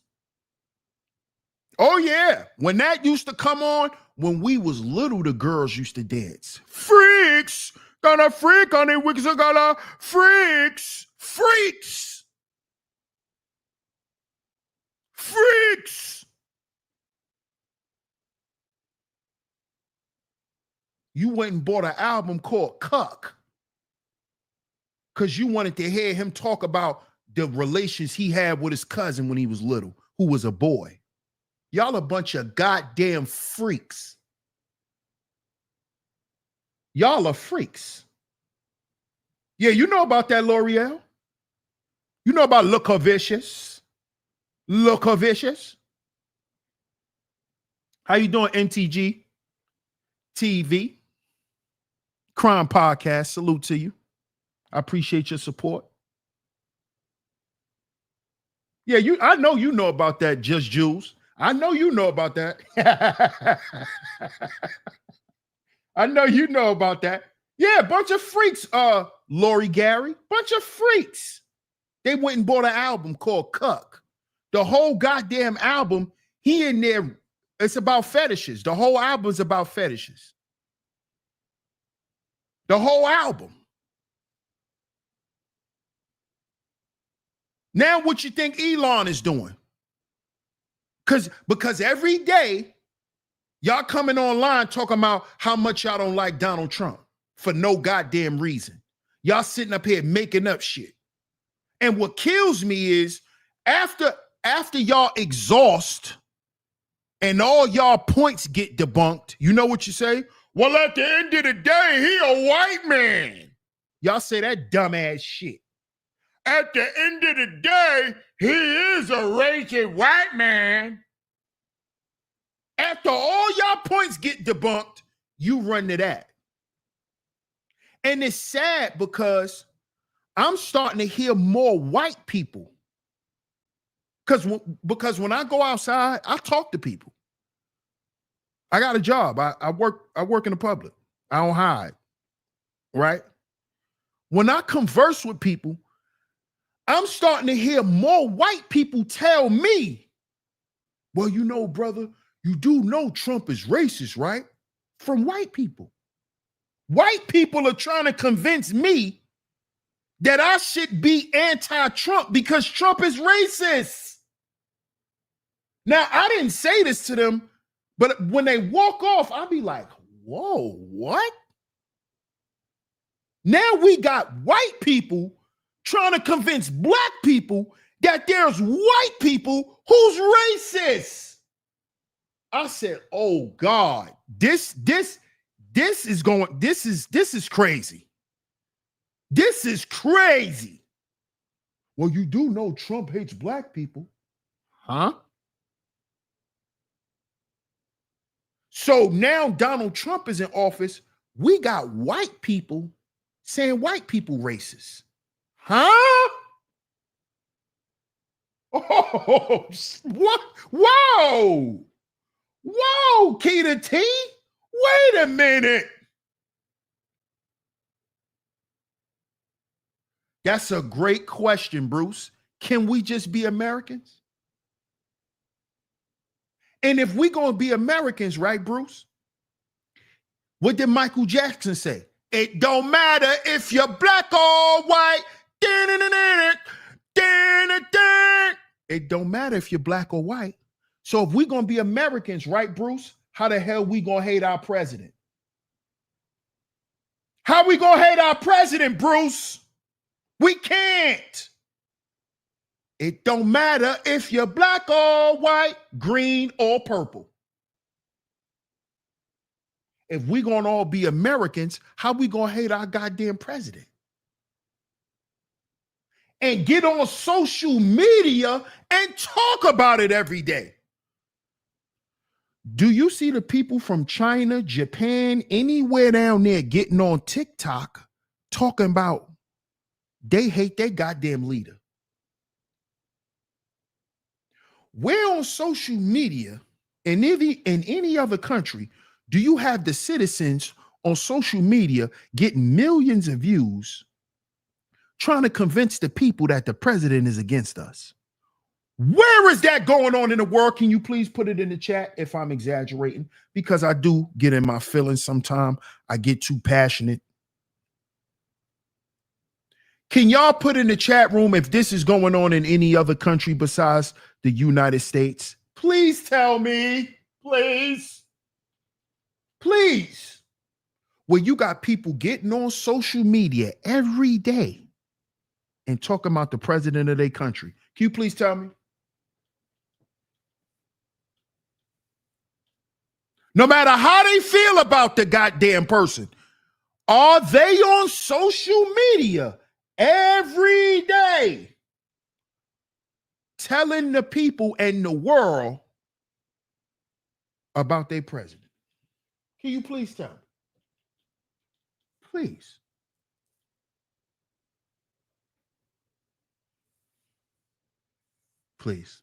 Oh, yeah. When that used to come on, when we was little, the girls used to dance. Freaks. Gonna freak on it. We're gonna freaks. Freaks. Freaks. You went and bought an album called Cuck because you wanted to hear him talk about the relations he had with his cousin when he was little, who was a boy. Y'all a bunch of goddamn freaks. Y'all are freaks. Yeah, you know about that, L'Oreal. You know about Look Vicious. Look Vicious. How you doing, NTG TV? Crime Podcast. Salute to you. I appreciate your support. Yeah, I know you know about that, Just Jules. I know you know about that. I know you know about that. Yeah, a bunch of freaks, Lori Gary, bunch of freaks. They went and bought an album called Cuck. The whole goddamn album, he in there, it's about fetishes. The whole album is about fetishes. The whole album. Now what you think Elon is doing? Because every day, y'all coming online talking about how much y'all don't like Donald Trump for no goddamn reason. Y'all sitting up here making up shit. And what kills me is after y'all exhaust and all y'all points get debunked, you know what you say? Well, at the end of the day, he a white man. Y'all say that dumbass shit. At the end of the day, he is a racist white man. After all y'all points get debunked, you run to that. And it's sad because I'm starting to hear more white people. Because when I go outside, I talk to people. I got a job. I work in the public. I don't hide. Right? When I converse with people, I'm starting to hear more white people tell me, well, you know, brother, you do know Trump is racist, right? From white people. White people are trying to convince me that I should be anti-Trump because Trump is racist. Now, I didn't say this to them, but when they walk off, I'll be like, whoa, what? Now we got white people trying to convince black people that there's white people who's racist. I said, "Oh God, this is crazy. This is crazy." Well, you do know Trump hates black people, huh? So now Donald Trump is in office. We got white people saying white people racist, huh? Oh, what? Whoa, whoa, Keita T. Wait a minute. That's a great question, Bruce. Can we just be Americans? And if we're going to be Americans, right, Bruce? What did Michael Jackson say? It don't matter if you're black or white. It don't matter if you're black or white. So if we're going to be Americans, right, Bruce? How the hell we going to hate our president? How we going to hate our president, Bruce? We can't. It don't matter if you're black or white, green or purple. If we gonna all be Americans, how we gonna hate our goddamn president? And get on social media and talk about it every day. Do you see the people from China, Japan, anywhere down there getting on TikTok talking about they hate their goddamn leader? Where on social media in any other country do you have the citizens on social media getting millions of views trying to convince the people that the president is against us? Where is that going on in the world? Can you please put it in the chat if I'm exaggerating? Because I do get in my feelings sometimes. I get too passionate. Can y'all put in the chat room if this is going on in any other country besides the United States? Please tell me, please. Please. Where you got people getting on social media every day and talking about the president of their country. Can you please tell me? No matter how they feel about the goddamn person, are they on social media every day telling the people and the world about their president? Can you please tell me? Please. Please.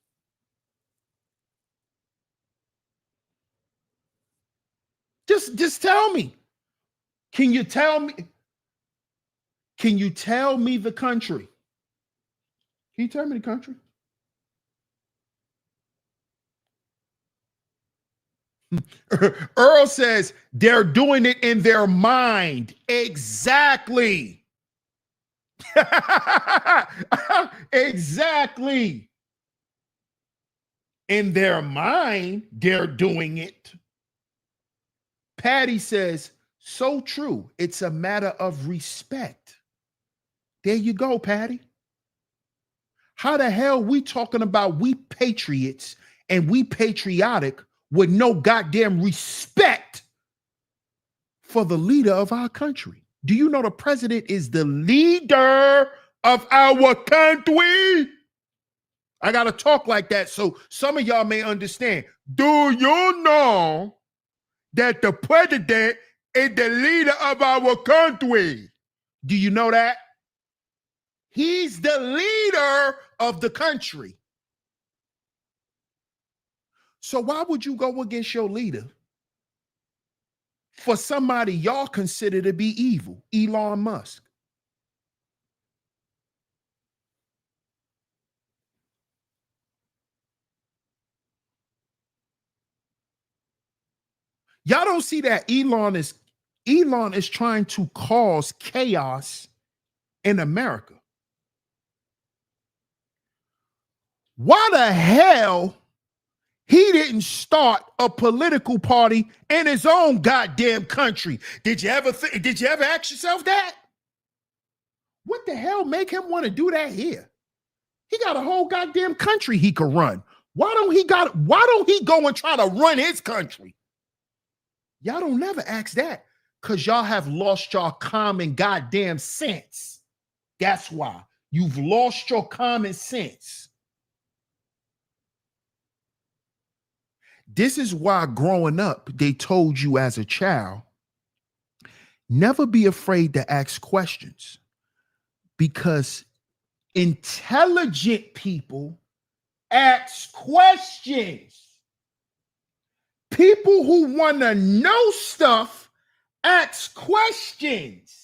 Just tell me. Can you tell me? Can you tell me the country? Can you tell me the country? Earl says they're doing it in their mind. Exactly. Exactly. In their mind, they're doing it. Patty says, so true. It's a matter of respect. There you go, Patty. How the hell we talking about we patriots and we patriotic with no goddamn respect for the leader of our country? Do you know the president is the leader of our country? I got to talk like that so some of y'all may understand. Do you know that the president is the leader of our country? Do you know that? He's the leader of the country. So why would you go against your leader for somebody y'all consider to be evil? Elon Musk. Y'all don't see that Elon is trying to cause chaos in America. Why the hell he didn't start a political party in his own goddamn country? Did you ever ask yourself that? the hell make him want to do that here? He got a whole goddamn country he could run. Why don't he go and try to run his country? Y'all don't never ask that because y'all have lost your common goddamn sense. That's why. You've lost your common sense. This is why growing up, they told you as a child, never be afraid to ask questions, because intelligent people ask questions. People who want to know stuff ask questions.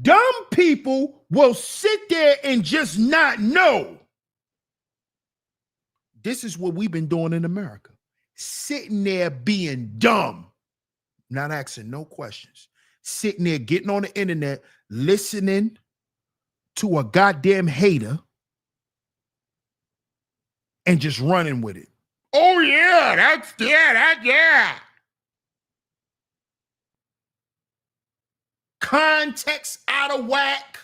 Dumb people will sit there and just not know. This is what we've been doing in America. Sitting there being dumb, not asking no questions. Sitting there getting on the internet, listening to a goddamn hater and just running with it. Oh yeah, yeah. Context out of whack.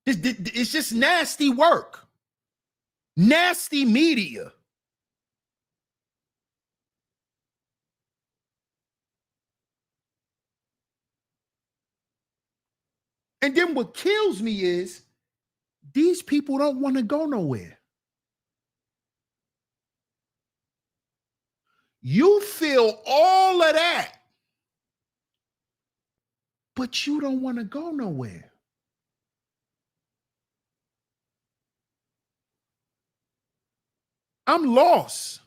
It's just nasty work. Nasty media. And then what kills me is these people don't want to go nowhere. You feel all of that, but you don't want to go nowhere. I'm lost.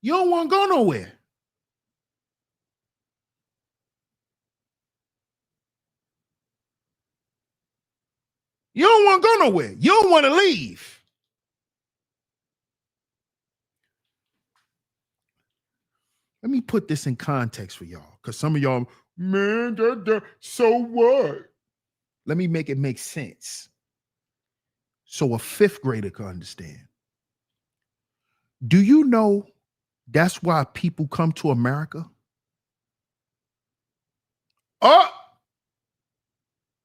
You don't want to go nowhere. You don't want to go nowhere. You don't want to leave. Let me put this in context for y'all, because some of y'all, man, so what? Let me make it make sense so a fifth grader can understand. Do you know that's why people come to America? Oh,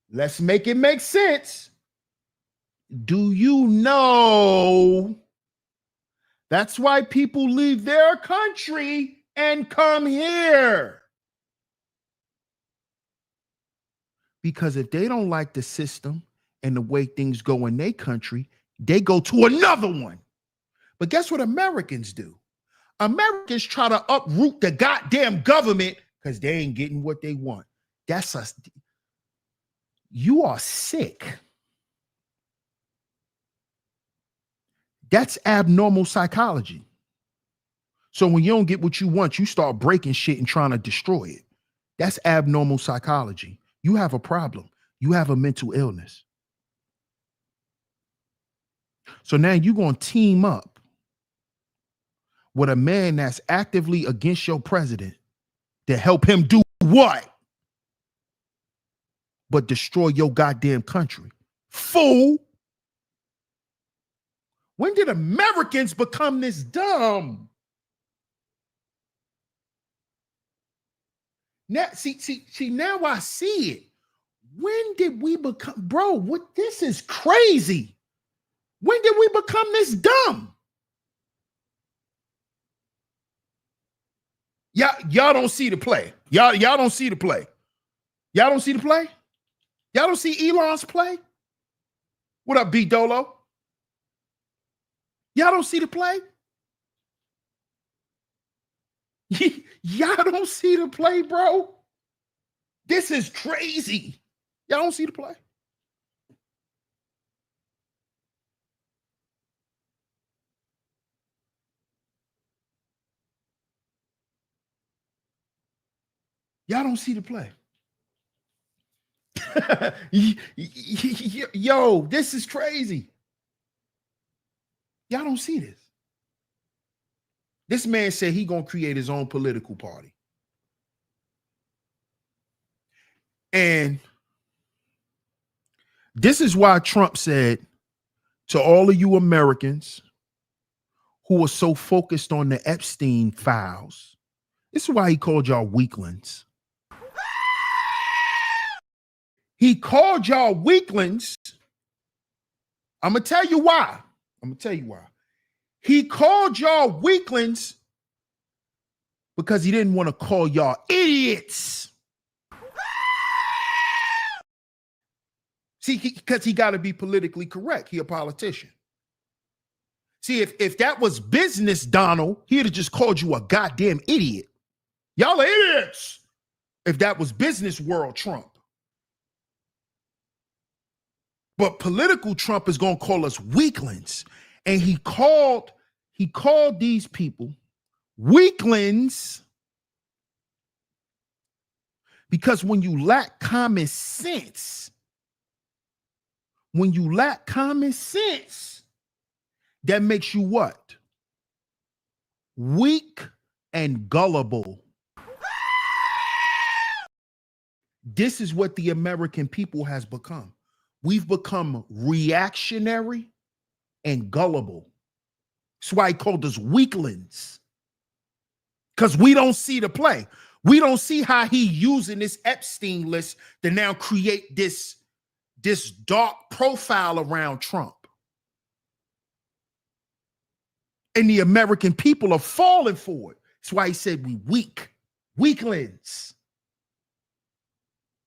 let's make it make sense. Do you know that's why people leave their country and come here? Because if they don't like the system and the way things go in their country, they go to another one. But guess what Americans do? Americans try to uproot the goddamn government because they ain't getting what they want. That's us. You are sick. That's abnormal psychology. So when you don't get what you want, you start breaking shit and trying to destroy it. That's abnormal psychology. You have a problem. You have a mental illness. So now you're going to team up with a man that's actively against your president to help him do what? But destroy your goddamn country. Fool. When did Americans become this dumb? Now, see, now I see it. When did we become, bro, what, this is crazy. When did we become this dumb? Y'all don't see the play. Y'all don't see the play. Y'all don't see the play? Y'all don't see Elon's play? What up, B Dolo? Y'all don't see the play? Y'all don't see the play, bro? This is crazy. Y'all don't see the play? Y'all don't see the play. Yo, this is crazy. Y'all don't see this. This man said he gonna create his own political party. And This is why Trump said to all of you Americans who are so focused on the Epstein files, this is why he called y'all weaklings. He called y'all weaklings. I'm going to tell you why. He called y'all weaklings because he didn't want to call y'all idiots. See, because he got to be politically correct. He a politician. See, if that was business, Donald, he'd have just called you a goddamn idiot. Y'all are idiots. If that was business world Trump. But political Trump is going to call us weaklings. And he called these people weaklings because when you lack common sense, that makes you what? Weak and gullible. This is what the American people has become. We've become reactionary and gullible. That's why he called us weaklings. Because we don't see the play. We don't see how he using this Epstein list to now create this dark profile around Trump. And the American people are falling for it. That's why he said we weaklings.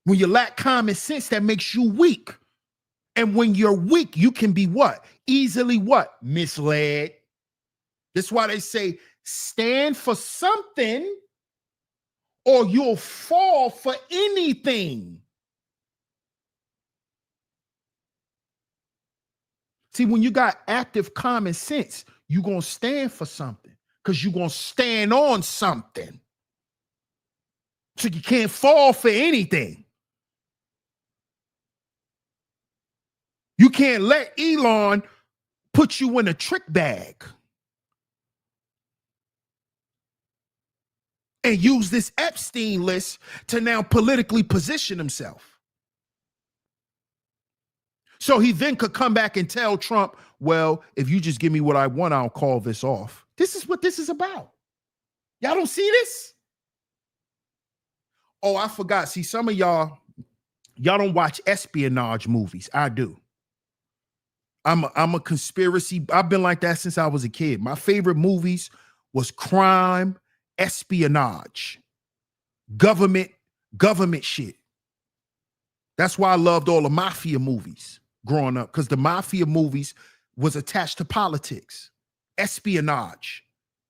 When you lack common sense, that makes you weak. And when you're weak, you can be what? Easily what? Misled. That's why they say stand for something or you'll fall for anything. See, when you got active common sense, you're going to stand for something because you're going to stand on something. So you can't fall for anything. You can't let Elon put you in a trick bag and use this Epstein list to now politically position himself. So he then could come back and tell Trump, well, if you just give me what I want, I'll call this off. This is what this is about. Y'all don't see this? Oh, I forgot. See, some of y'all don't watch espionage movies. I do. I'm a conspiracy. I've been like that since I was a kid. My favorite movies was crime, espionage, government shit. That's why I loved all the mafia movies growing up, because the mafia movies was attached to politics, espionage,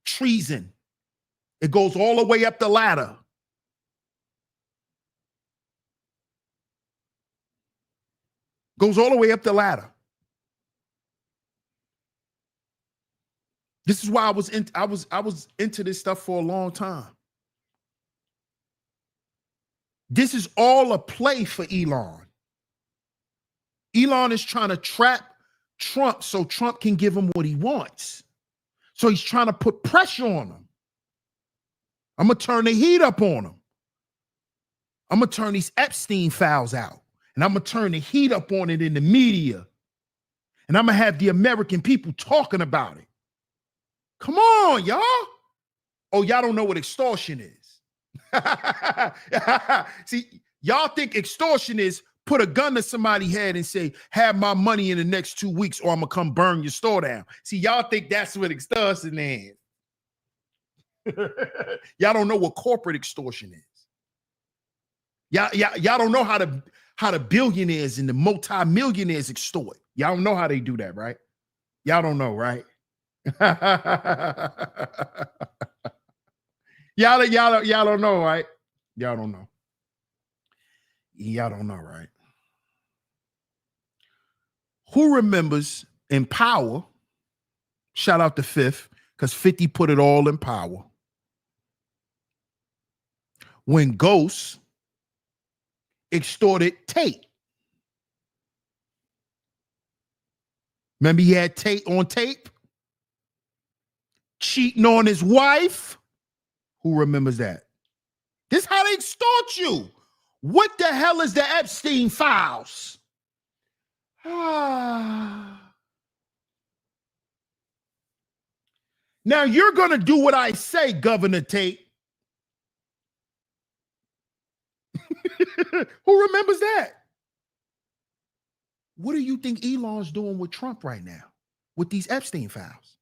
treason. It goes all the way up the ladder. Goes all the way up the ladder. This is why I was into this stuff for a long time. This is all a play for Elon. Elon is trying to trap Trump so Trump can give him what he wants. So he's trying to put pressure on him. I'm going to turn the heat up on him. I'm going to turn these Epstein files out. And I'm going to turn the heat up on it in the media. And I'm going to have the American people talking about it. Come on, y'all. Oh, y'all don't know what extortion is. See, y'all think extortion is put a gun to somebody's head and say, have my money in the next 2 weeks or I'm going to come burn your store down. See, y'all think that's what extortion is. Y'all don't know what corporate extortion is. Y'all don't know how the billionaires and the multimillionaires extort. Y'all don't know how they do that, right? Y'all don't know, right? Y'all don't know, right? Y'all don't know. Y'all don't know, right? Who remembers in Power? Shout out to Fifth, because 50 put it all in Power. When Ghost extorted Tate. Remember he had Tate on tape? Cheating on his wife. Who remembers that? This is how they extort you. What the hell is the Epstein files? Now you're going to do what I say, Governor Tate. Who remembers that? What do you think Elon's doing with Trump right now with these Epstein files?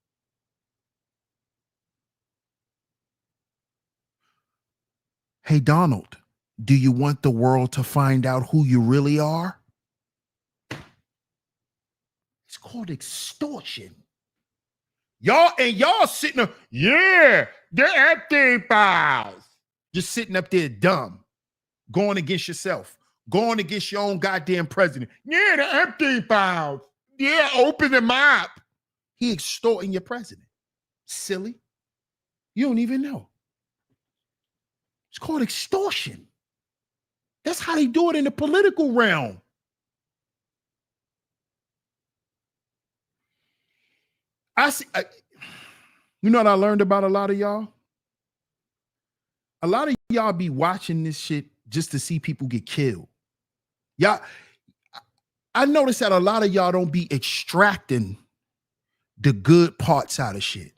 Hey, Donald, do you want the world to find out who you really are? It's called extortion. Y'all sitting there, yeah, the Epstein files. Just sitting up there dumb, going against yourself, going against your own goddamn president. Yeah, the Epstein files. Yeah, open them up. He extorting your president. Silly. You don't even know. It's called extortion. That's how they do it in the political realm. You know what I learned about a lot of y'all? A lot of y'all be watching this shit just to see people get killed. Y'all, I noticed that a lot of y'all don't be extracting the good parts out of shit.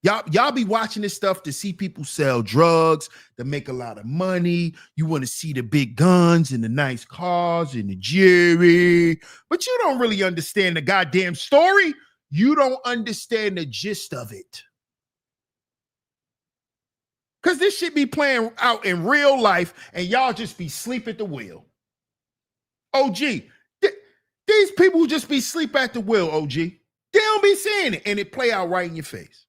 Y'all be watching this stuff to see people sell drugs, to make a lot of money. You want to see the big guns and the nice cars and the jewelry, but you don't really understand the goddamn story. You don't understand the gist of it. Because this shit be playing out in real life and y'all just be sleep at the wheel. OG, these people just be sleep at the wheel, OG. They don't be seeing it and it play out right in your face.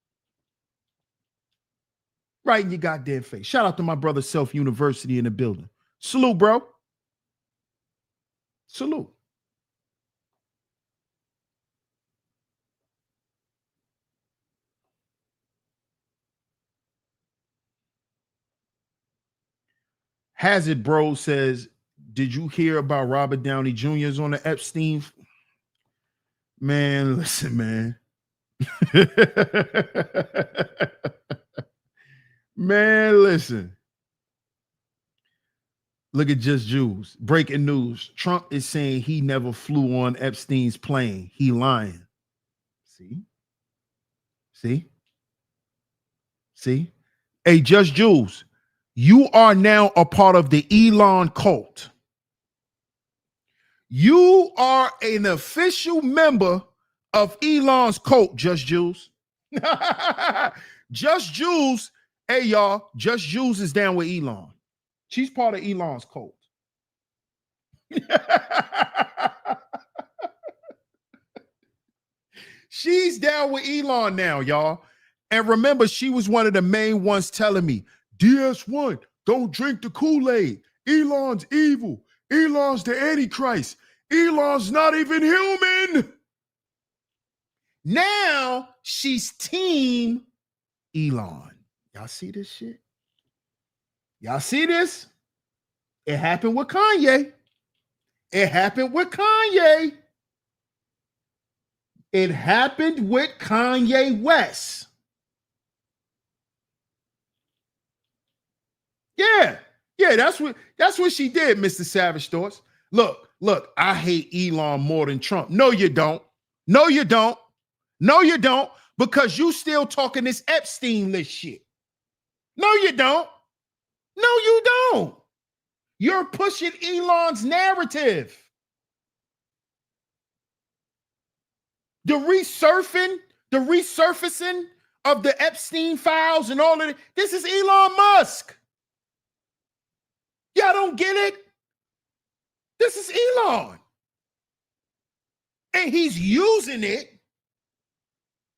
Right in your goddamn face. Shout out to my brother Self University in the building. Salute, bro. Salute. Hazard Bro says, did you hear about Robert Downey Jr.'s on the Epstein? Man, listen, man. Man, listen. Look at Just Jews. Breaking news. Trump is saying he never flew on Epstein's plane. He lying. See? See? See? Hey, Just Jules, you are now a part of the Elon cult. You are an official member of Elon's cult, Just Jules. Just Jules, hey, y'all, Just Jules is down with Elon. She's part of Elon's cult. She's down with Elon now, y'all. And remember, she was one of the main ones telling me, DS1, don't drink the Kool-Aid. Elon's evil. Elon's the Antichrist. Elon's not even human. Now she's team Elon. Y'all see this shit? Y'all see this? It happened with Kanye. It happened with Kanye. It happened with Kanye West. Yeah, that's what she did, Mr. Savage Thoughts. Look, I hate Elon more than Trump. No, you don't. No, you don't. No, you don't. Because you still talking this Epstein list shit. No, you don't. No, you don't. You're pushing Elon's narrative. The resurfacing of the Epstein files and all of it. This is Elon Musk. Y'all don't get it? This is Elon. And he's using it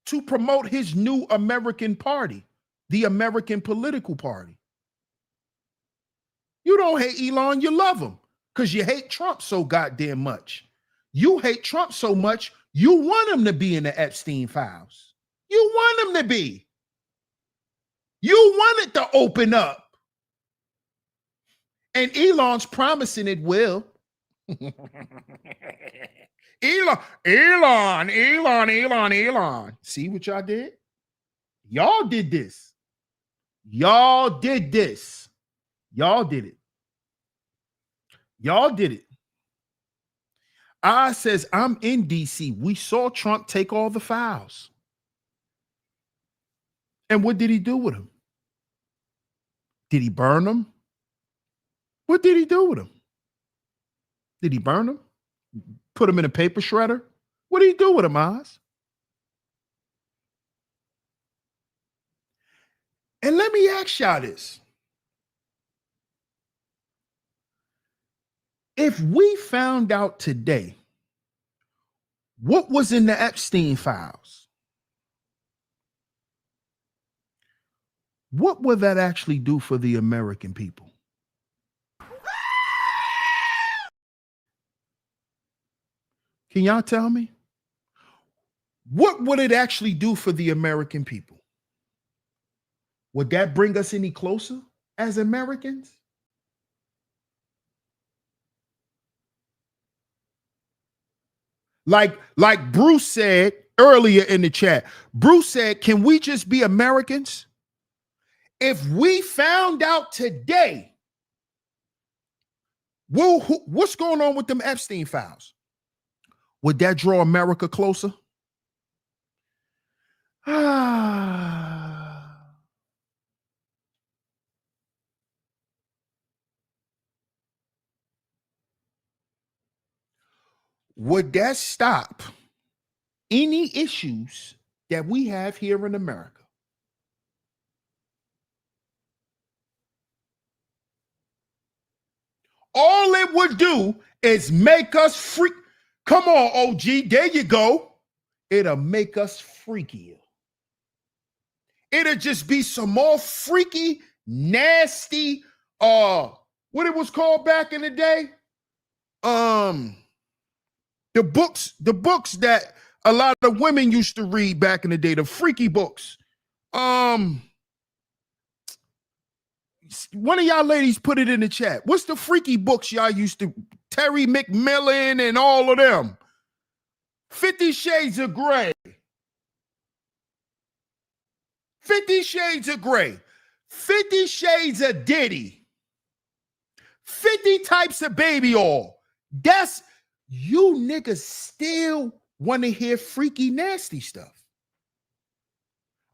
to promote his new American party, the American political party. You don't hate Elon, you love him because you hate Trump so goddamn much. You hate Trump so much, you want him to be in the Epstein files. You want him to be. You want it to open up. And Elon's promising it will. Elon. See what y'all did? Y'all did this. Y'all did this. Y'all did it. Y'all did it. I says, I'm in DC. We saw Trump take all the files. And what did he do with them? Did he burn them? What did he do with them? Did he burn them? Put them in a paper shredder? What did he do with them, Oz? And let me ask y'all this. If we found out today what was in the Epstein files, what would that actually do for the American people? Can y'all tell me? What would it actually do for the American people? Would that bring us any closer as Americans? Like Bruce said earlier in the chat, Bruce said, can we just be Americans? If we found out today, what's going on with them Epstein files? Would that draw America closer? Would that stop any issues that we have here in America? All it would do is make us freak. Come on, OG, there you go. It'll make us freakier. It'll just be some more freaky, nasty, what it was called back in the day? The books that a lot of women used to read back in the day, the freaky books. One of y'all ladies put it in the chat. What's the freaky books y'all used to? Terry McMillan and all of them. 50 Shades of Grey. 50 Shades of Grey. 50 Shades of Diddy. 50 types of baby oil. That's, you niggas still want to hear freaky, nasty stuff.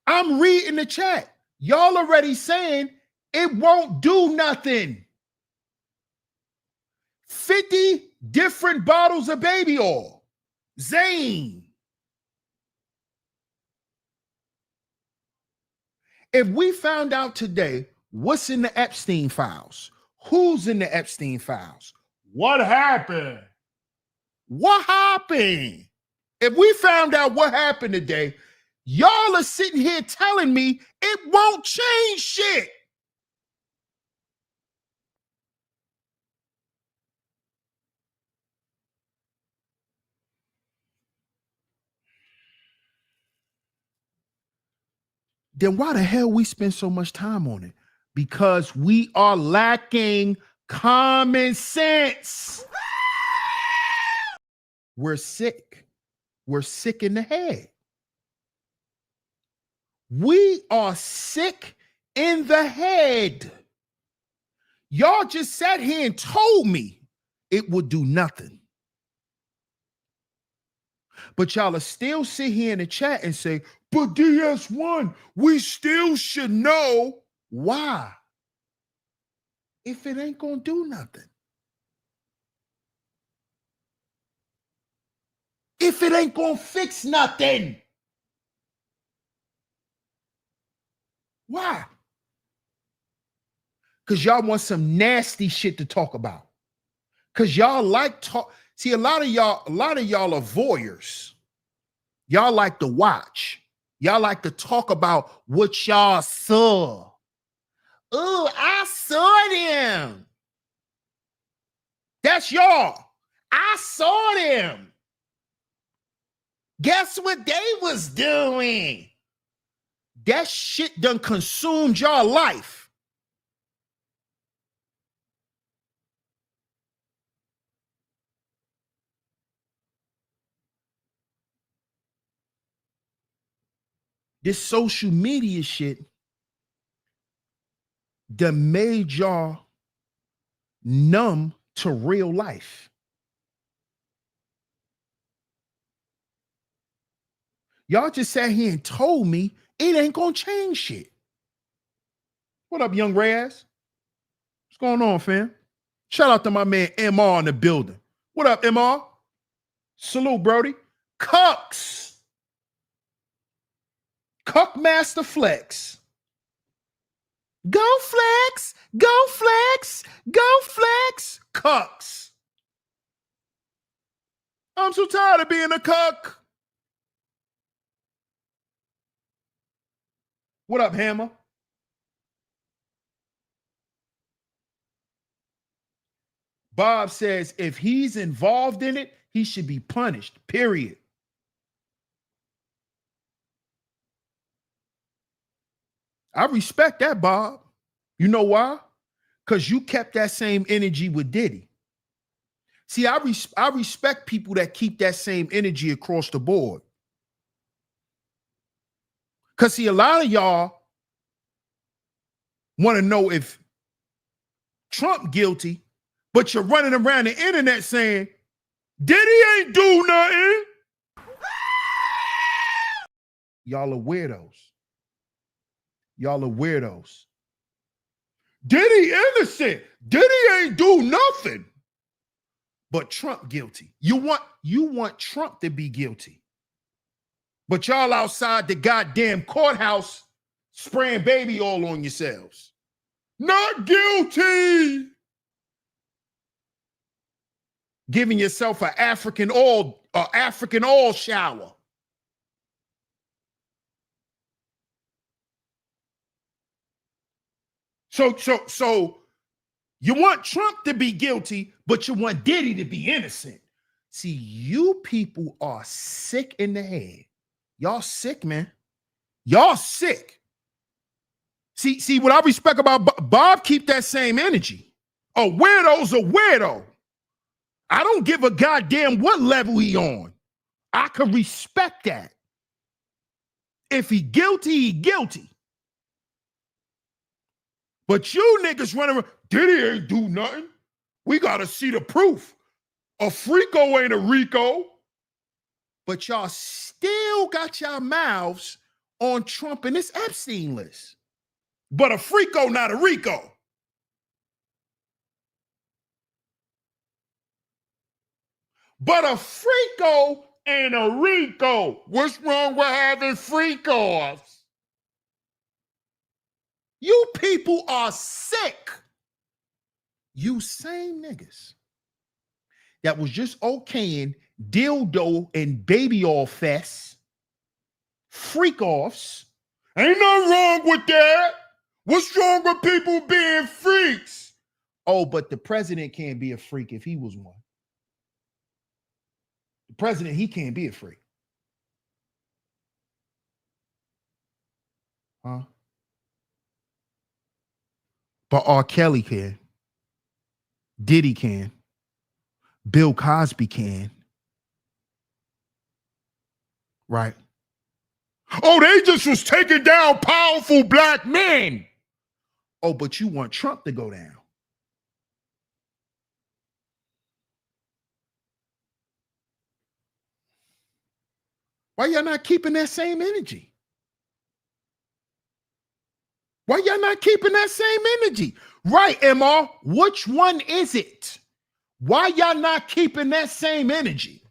I'm reading the chat. Y'all already saying it won't do nothing. 50 different bottles of baby oil. Zane. If we found out today what's in the Epstein files, who's in the Epstein files, what happened? What happened? If we found out what happened today, y'all are sitting here telling me it won't change shit. Then why the hell we spend so much time on it? Because we are lacking common sense. We're sick. We're sick in the head. We are sick in the head. Y'all just sat here and told me it would do nothing. But y'all are still sit here in the chat and say, but DS1, we still should know why. If it ain't gonna do nothing. If it ain't gonna fix nothing. Why? Because y'all want some nasty shit to talk about. Because y'all like talk. See, a lot of y'all are voyeurs. Y'all like to watch. Y'all like to talk about what y'all saw. Oh, I saw them. That's y'all. I saw them. Guess what they was doing? That shit done consumed y'all life. This social media shit done made y'all numb to real life. Y'all just sat here and told me it ain't gonna change shit. What up, young Raz? What's going on, fam? Shout out to my man MR in the building. What up, MR? Salute, Brody. Cucks. Cuck Master Flex. Go Flex. Go Flex. Go Flex. Cucks. I'm so tired of being a cuck. What up, Hammer? Bob says if he's involved in it, he should be punished, period. I respect that, Bob. You know why? Because you kept that same energy with Diddy. See, I respect people that keep that same energy across the board. Because, see, a lot of y'all want to know if Trump guilty, but you're running around the internet saying, Diddy ain't do nothing. Y'all are weirdos. Y'all are weirdos. Diddy innocent. Diddy ain't do nothing. But Trump guilty. You want Trump to be guilty. But y'all outside the goddamn courthouse spraying baby oil on yourselves. Not guilty. Giving yourself an African oil shower. So you want Trump to be guilty, but you want Diddy to be innocent. See, you people are sick in the head. Y'all sick, man. Y'all sick. See what I respect about Bob, keep that same energy. A weirdo's a weirdo. I don't give a goddamn what level he on. I can respect that. If he guilty, he guilty. But you niggas running around, Diddy ain't do nothing. We got to see the proof. A Frico ain't a Rico. But y'all still got your mouths on Trump and this Epstein list. But a Frico, not a Rico. But a Frico ain't a Rico. What's wrong with having Fricos? You people are sick. You same niggas that was just okaying dildo and baby oil fests, freak offs. Ain't nothing wrong with that. What's wrong with people being freaks? Oh, but the president can't be a freak if he was one. The president, he can't be a freak. Huh? But R. Kelly can. Diddy can. Bill Cosby can. Right? Oh, they just was taking down powerful black men. Oh, but you want Trump to go down. Why y'all not keeping that same energy? Why y'all not keeping that same energy? Right, MR, which one is it? Why y'all not keeping that same energy?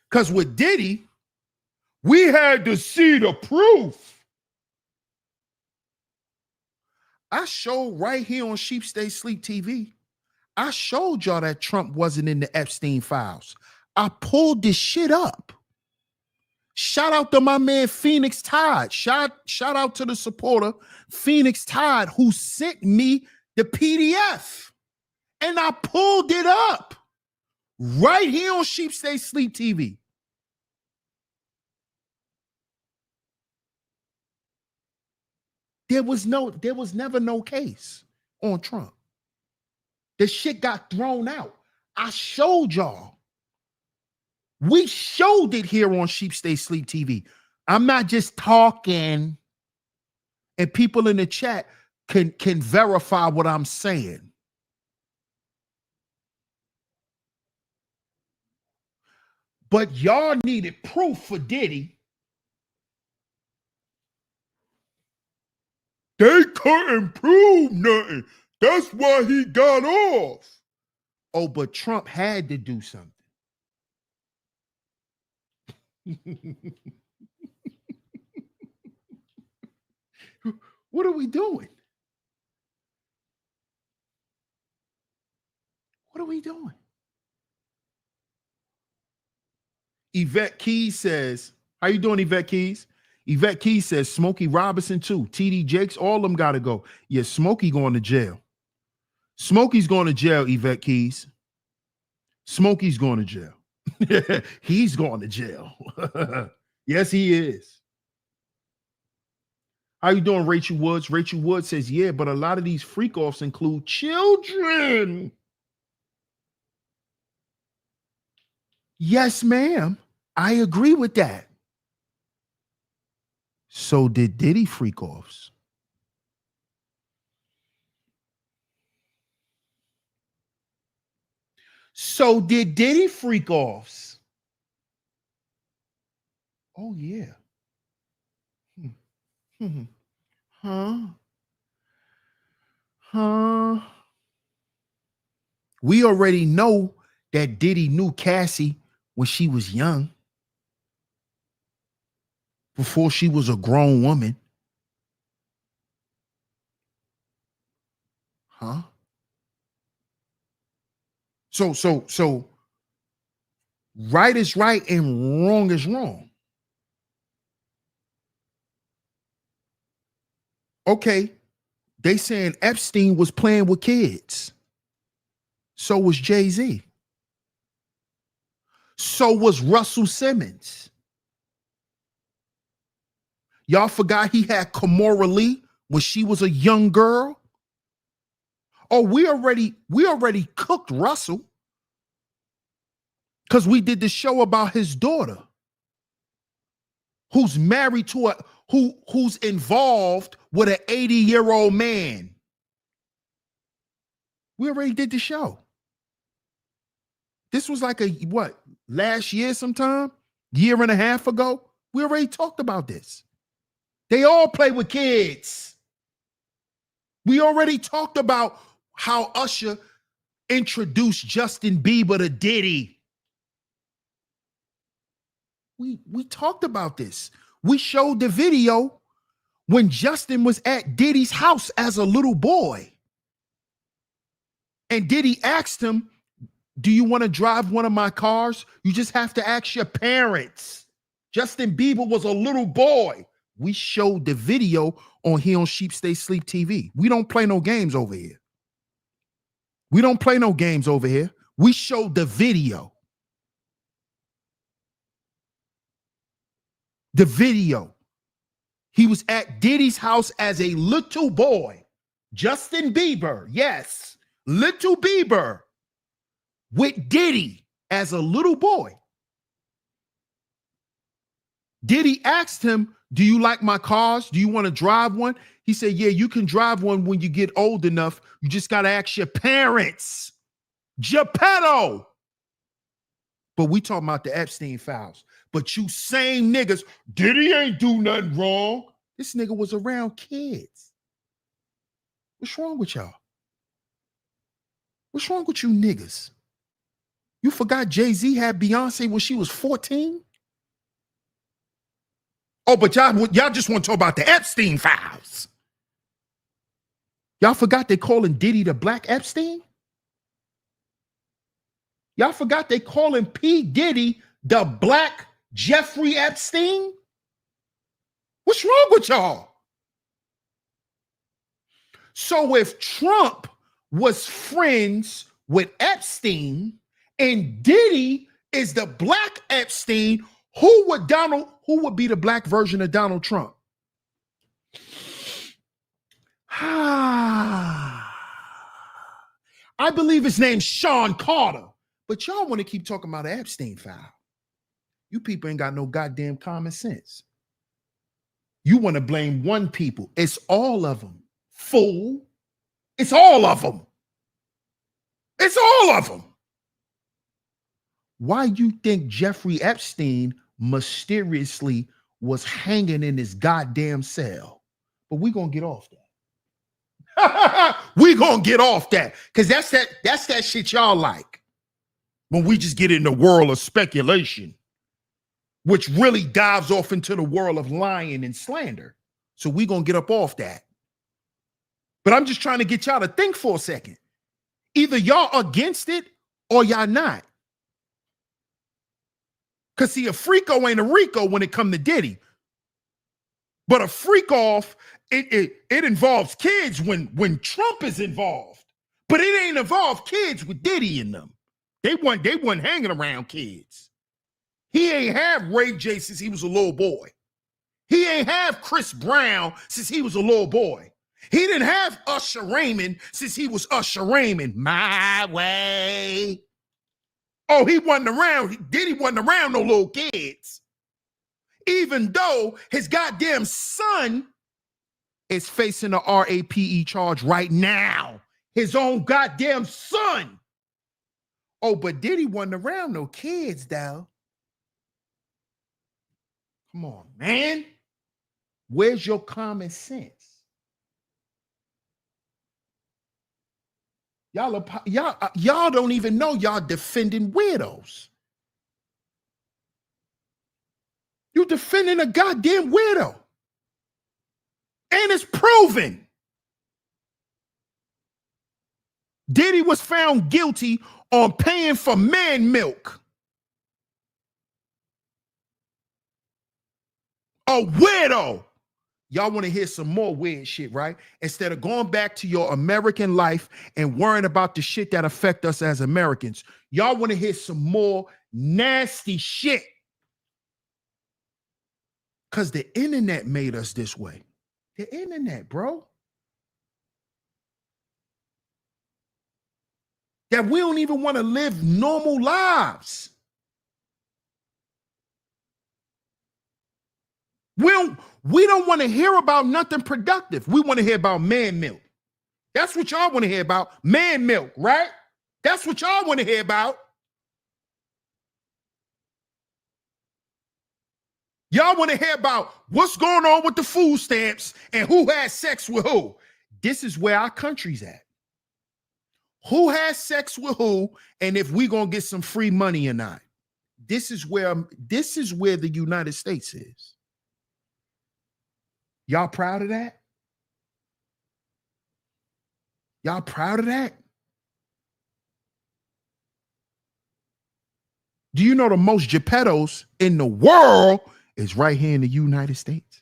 Because with Diddy, we had to see the proof. I showed right here on Sheep Stay Sleep TV. I showed y'all that Trump wasn't in the Epstein files. I pulled this shit up. Shout out to my man Phoenix Todd. Shout out to the supporter Phoenix Todd who sent me the PDF. And I pulled it up right here on Sheep Stay Sleep TV. There was never no case on Trump. The shit got thrown out. I showed y'all. We showed it here on Sheep Stay Sleep TV. I'm not just talking and people in the chat. can verify what I'm saying. But y'all needed proof for Diddy. They couldn't prove nothing. That's why he got off. Oh, but Trump had to do something. What are we doing? What are we doing? Yvette Keys says, how you doing, Yvette Keys? Yvette Keys says Smokey Robinson too. TD Jakes, all of them got to go. Yeah, Smokey going to jail. Smokey's going to jail, Yvette Keys. Smokey's going to jail. He's going to jail. Yes, he is. How you doing, Rachel Woods? Rachel Woods says, yeah, but a lot of these freak-offs include children. Yes, ma'am. I agree with that. So did Diddy freak-offs. So did Diddy freak-offs. Oh, yeah. Huh? We already know that Diddy knew Cassie when she was young, before she was a grown woman. Huh? So right is right and wrong is wrong. Okay, they saying Epstein was playing with kids. So was Jay-Z. So was Russell Simmons. Y'all forgot he had Kamora Lee when she was a young girl? Oh, we already cooked Russell because we did the show about his daughter, who's married to who's involved with an 80-year-old man. We already did the show. This was like last year sometime? Year and a half ago? We already talked about this. They all play with kids. We already talked about how Usher introduced Justin Bieber to Diddy. We talked about this. We showed the video when Justin was at Diddy's house as a little boy. And Diddy asked him, do you want to drive one of my cars? You just have to ask your parents. Justin Bieber was a little boy. We showed the video on here on Sheep Stay Sleep TV. We don't play no games over here. We don't play no games over here. We showed the video. The video. He was at Diddy's house as a little boy. Justin Bieber, yes. Little Bieber with Diddy as a little boy. Diddy asked him, do you like my cars? Do you want to drive one? He said, yeah, you can drive one when you get old enough. You just got to ask your parents. Geppetto. But we talking about the Epstein files. But you same niggas, Diddy ain't do nothing wrong. This nigga was around kids. What's wrong with y'all? What's wrong with you niggas? You forgot Jay-Z had Beyonce when she was 14? Oh, but y'all just want to talk about the Epstein files. Y'all forgot they calling Diddy the Black Epstein? Y'all forgot they calling P. Diddy the Black Jeffrey Epstein? What's wrong with y'all? So if Trump was friends with Epstein and Diddy is the Black Epstein, who would be the black version of Donald Trump? I believe his name's Sean Carter. But y'all want to keep talking about the Epstein file. You people ain't got no goddamn common sense. You want to blame one people. It's all of them. fool. It's all of them. It's all of them. Why you think Jeffrey Epstein mysteriously was hanging in his goddamn cell? But we're gonna get off that. We're gonna get off that because that's that shit y'all like. When we just get in the world of speculation, which really dives off into the world of lying and slander. So we're gonna get up off that. But I'm just trying to get y'all to think for a second. Either y'all against it or y'all not. Because see, a freako ain't a Rico when it come to Diddy. But a freak off, it involves kids when Trump is involved. But it ain't involved kids with Diddy in them. They wasn't hanging around kids. He ain't have Ray J since he was a little boy. He ain't have Chris Brown since he was a little boy. He didn't have Usher Raymond since he was Usher Raymond. My way. Oh, he wasn't around. Diddy wasn't around no little kids. Even though his goddamn son is facing a RAPE charge right now. His own goddamn son. Oh, but Diddy wasn't around no kids, though. Come on, man. Where's your common sense? Y'all don't even know y'all defending weirdos. You defending a goddamn weirdo. And it's proven. Diddy was found guilty on paying for man milk. A weirdo. Y'all want to hear some more weird shit, right? Instead of going back to your American life and worrying about the shit that affect us as Americans, y'all want to hear some more nasty shit. Because the internet made us this way. The internet, bro. That we don't even want to live normal lives. We don't want to hear about nothing productive. We want to hear about man milk. That's what y'all want to hear about. Man milk, right? That's what y'all want to hear about. Y'all want to hear about what's going on with the food stamps and who has sex with who. This is where our country's at. Who has sex with who, and if we gonna get some free money or not. This is where the United States is. Y'all proud of that? Y'all proud of that? Do you know the most Geppettos in the world is right here in the United States?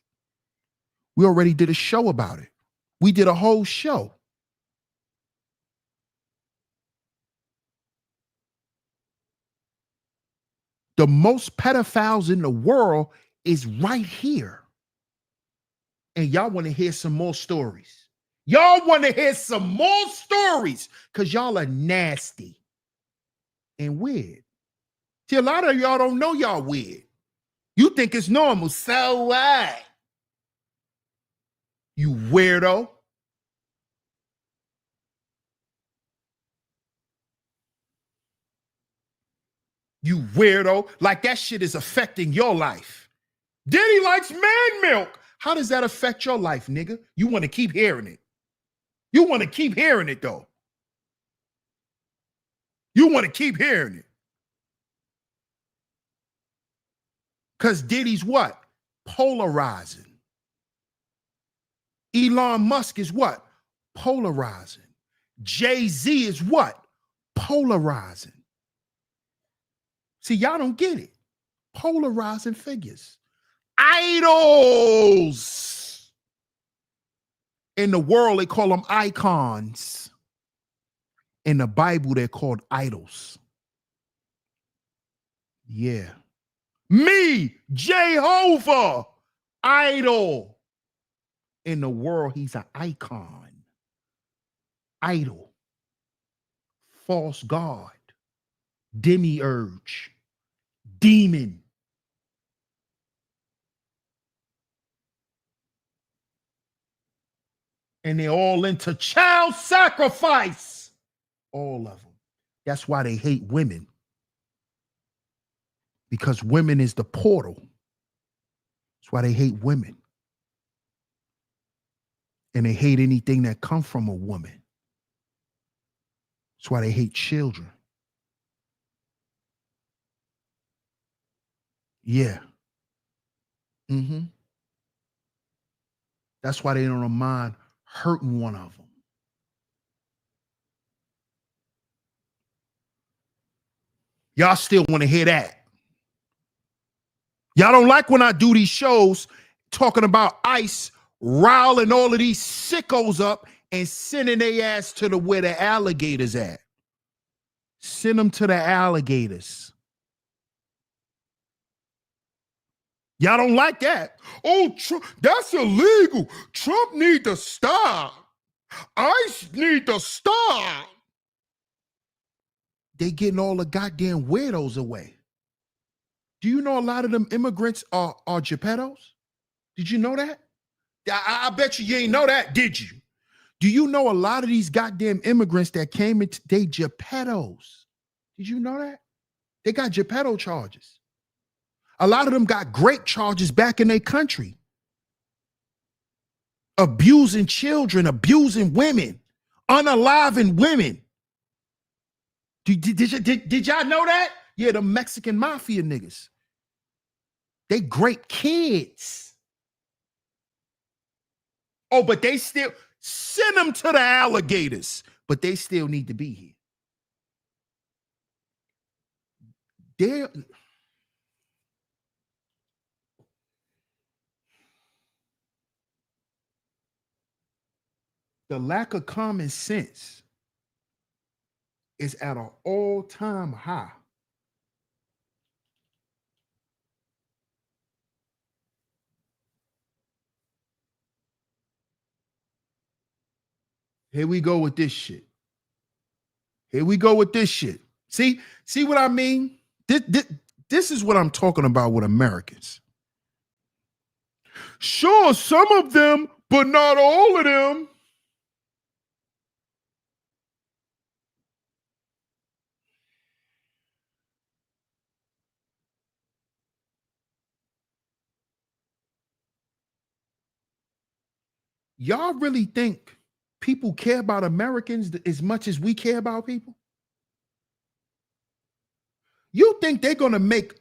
We already did a show about it. We did a whole show. The most pedophiles in the world is right here. And y'all want to hear some more stories. Y'all want to hear some more stories because y'all are nasty and weird. See, a lot of y'all don't know y'all weird. You think it's normal. So what? You weirdo. You weirdo. Like that shit is affecting your life. Diddy likes man milk. How does that affect your life, nigga? You want to keep hearing it. You want to keep hearing it, though. You want to keep hearing it. Because Diddy's what? Polarizing. Elon Musk is what? Polarizing. Jay-Z is what? Polarizing. See, y'all don't get it. Polarizing figures. Idols. In the world, they call them icons. In the Bible, they're called idols. Yeah. Me, Jehovah, idol. In the world, he's an icon. Idol. False god. Demiurge. Demon. And they're all into child sacrifice. All of them. That's why they hate women. Because women is the portal. That's why they hate women. And they hate anything that comes from a woman. That's why they hate children. Yeah. Mm-hmm. That's why they don't mind hurting one of them. Y'all still want to hear that? Y'all don't like when I do these shows talking about ICE riling all of these sickos up and sending their ass to where the alligators at. Send them to the alligators. Y'all don't like that. Oh, Trump, that's illegal. Trump need to stop. ICE need to stop. They getting all the goddamn weirdos away. Do you know a lot of them immigrants are Geppettos? Did you know that? I bet you ain't know that, did you? Do you know a lot of these goddamn immigrants that came into they Geppettos? Did you know that? They got Geppetto charges. A lot of them got great charges back in their country. Abusing children, abusing women, unaliving women. Did y'all know that? Yeah, the Mexican mafia niggas. They great kids. Oh, but they still send them to the alligators, but they still need to be here. The lack of common sense is at an all-time high. Here we go with this shit. Here we go with this shit. See what I mean? This is what I'm talking about with Americans. Sure, some of them, but not all of them. Y'all really think people care about Americans as much as we care about people? You think they're going to make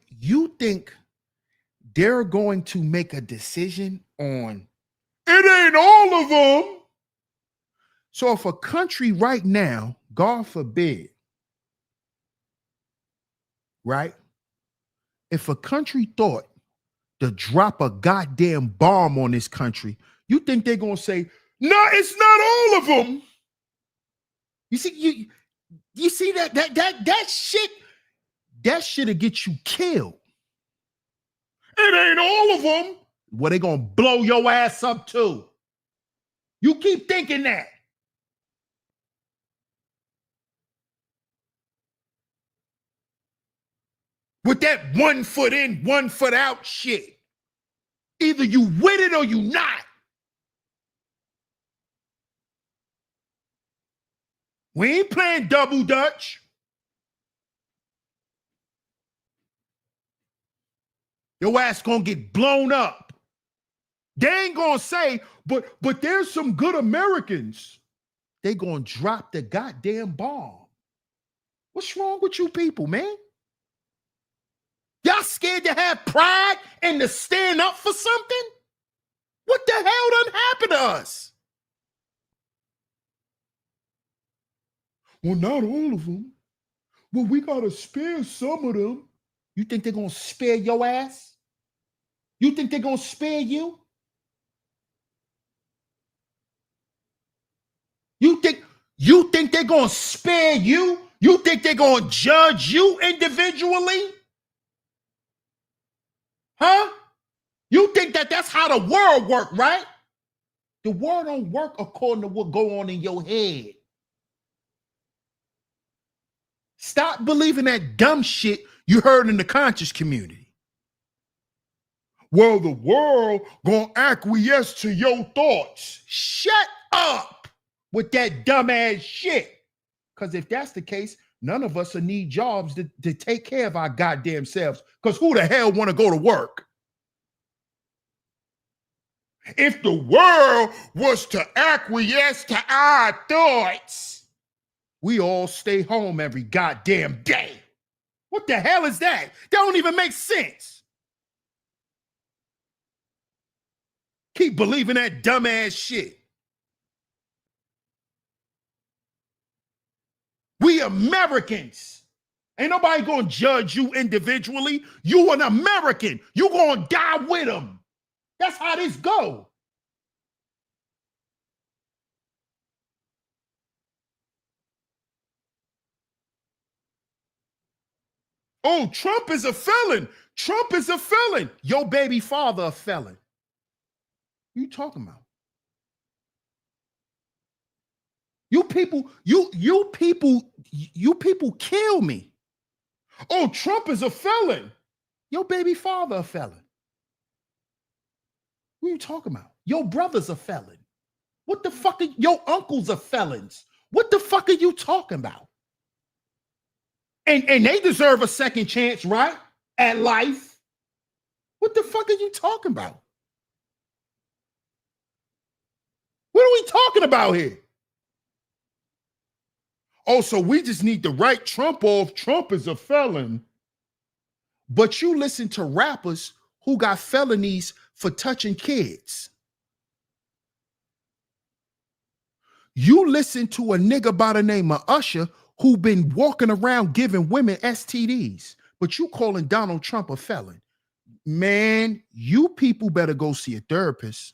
a decision on it ain't all of them. So if a country right now, God forbid, right? If a country thought to drop a goddamn bomb on this country, you think they're going to say, no, it's not all of them. You see that shit'll get you killed. It ain't all of them. Well, they gonna blow your ass up too. You keep thinking that. With that 1 foot in, 1 foot out shit. Either you with it or you not. We ain't playing double dutch. Your ass gonna get blown up. They ain't gonna say, but there's some good Americans. They gonna drop the goddamn bomb. What's wrong with you people, man? Y'all scared to have pride and to stand up for something? What the hell done happened to us? Well, not all of them. Well, we gotta spare some of them. You think they're gonna spare your ass? You think they're gonna spare you? You think they're gonna spare you? You think they're gonna judge you individually? Huh? You think that's how the world works, right? The world don't work according to what go on in your head. Stop believing that dumb shit you heard in the conscious community. Well, the world gonna acquiesce to your thoughts. Shut up with that dumbass shit. Because if that's the case, none of us will need jobs to take care of our goddamn selves. Because who the hell want to go to work? If the world was to acquiesce to our thoughts, we all stay home every goddamn day. What the hell is that? That don't even make sense. Keep believing that dumbass shit. We Americans. Ain't nobody gonna judge you individually. You an American. You gonna die with them. That's how this go. Oh, Trump is a felon. Trump is a felon. Your baby father a felon. You talking about? You people kill me. Oh, Trump is a felon. Your baby father a felon. What are you talking about? Your brother's a felon. What the fuck are your uncles are felons? What the fuck are you talking about? And they deserve a second chance, right? At life. What the fuck are you talking about? What are we talking about here? Oh, so we just need to write Trump off. Trump is a felon. But you listen to rappers who got felonies for touching kids. You listen to a nigga by the name of Usher who been walking around giving women STDs, but you calling Donald Trump a felon. Man, you people better go see a therapist.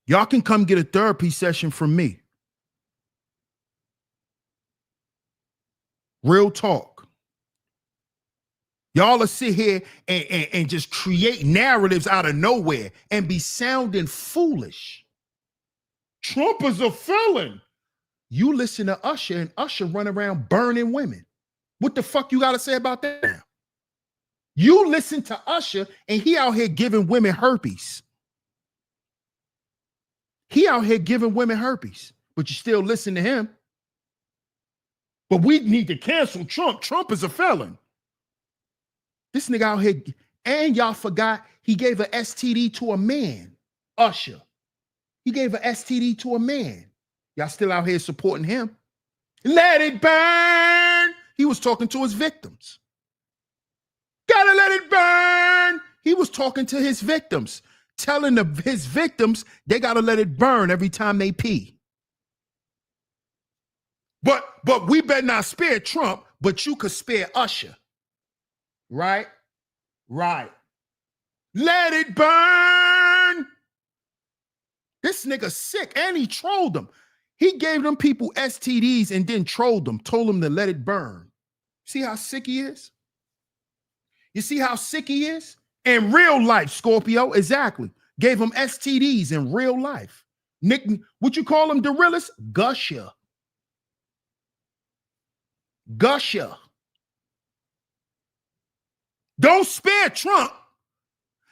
Y'all can come get a therapy session from me. Real talk. Y'all will sit here and just create narratives out of nowhere and be sounding foolish. Trump is a felon. You listen to Usher and Usher run around burning women. What the fuck you got to say about that now? You listen to Usher and he out here giving women herpes. He out here giving women herpes, but you still listen to him. But we need to cancel Trump. Trump is a felon. This nigga out here, and y'all forgot he gave an STD to a man, Usher. He gave an STD to a man. Y'all still out here supporting him. Let it burn. He was talking to his victims. Gotta let it burn. He was talking to his victims, telling his victims they gotta let it burn every time they pee. But we better not spare Trump, but you could spare Usher. Right? Right. Let it burn. This nigga sick, and he trolled them. He gave them people STDs and then trolled them, told them to let it burn. See how sick he is? You see how sick he is? In real life, Scorpio, exactly. Gave him STDs in real life. Nick, what you call him, the realest? Gusher. Gusher. Don't spare Trump.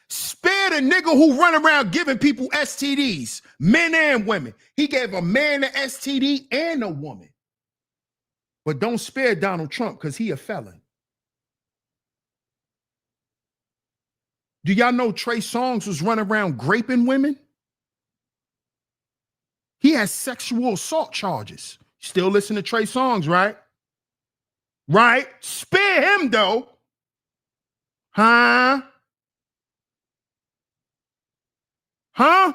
Spare the nigga who run around giving people STDs, men and women. He gave a man an STD and a woman. But don't spare Donald Trump because he a felon. Do y'all know Trey Songz was running around raping women? He has sexual assault charges. Still listen to Trey Songz, right? Right? Spare him, though. Huh? Huh?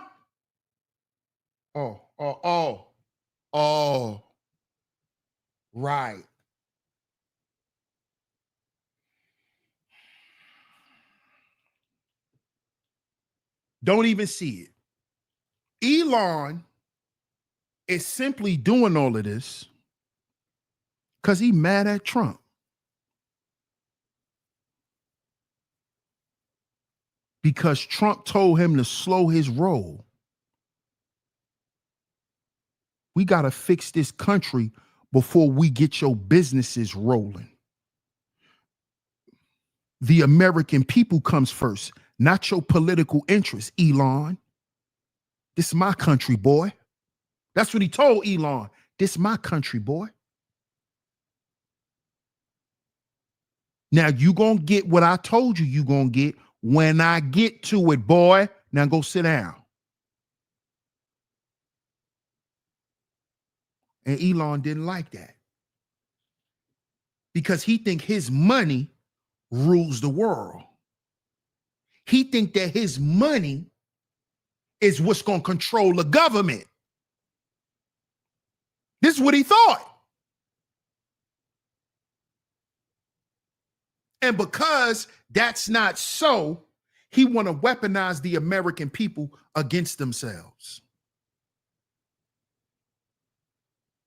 Oh. Right. Don't even see it. Elon is simply doing all of this because he's mad at Trump. Because Trump told him to slow his roll. We got to fix this country before we get your businesses rolling. The American people comes first, not your political interests, Elon. This is my country, boy. That's what he told Elon. This is my country, boy. Now you gonna get what I told you gonna get when I get to it, boy. Now go sit down. And Elon didn't like that because he think his money rules the world. He think that his money is what's gonna control the government. This is what he thought. And because that's not so, he want to weaponize the American people against themselves.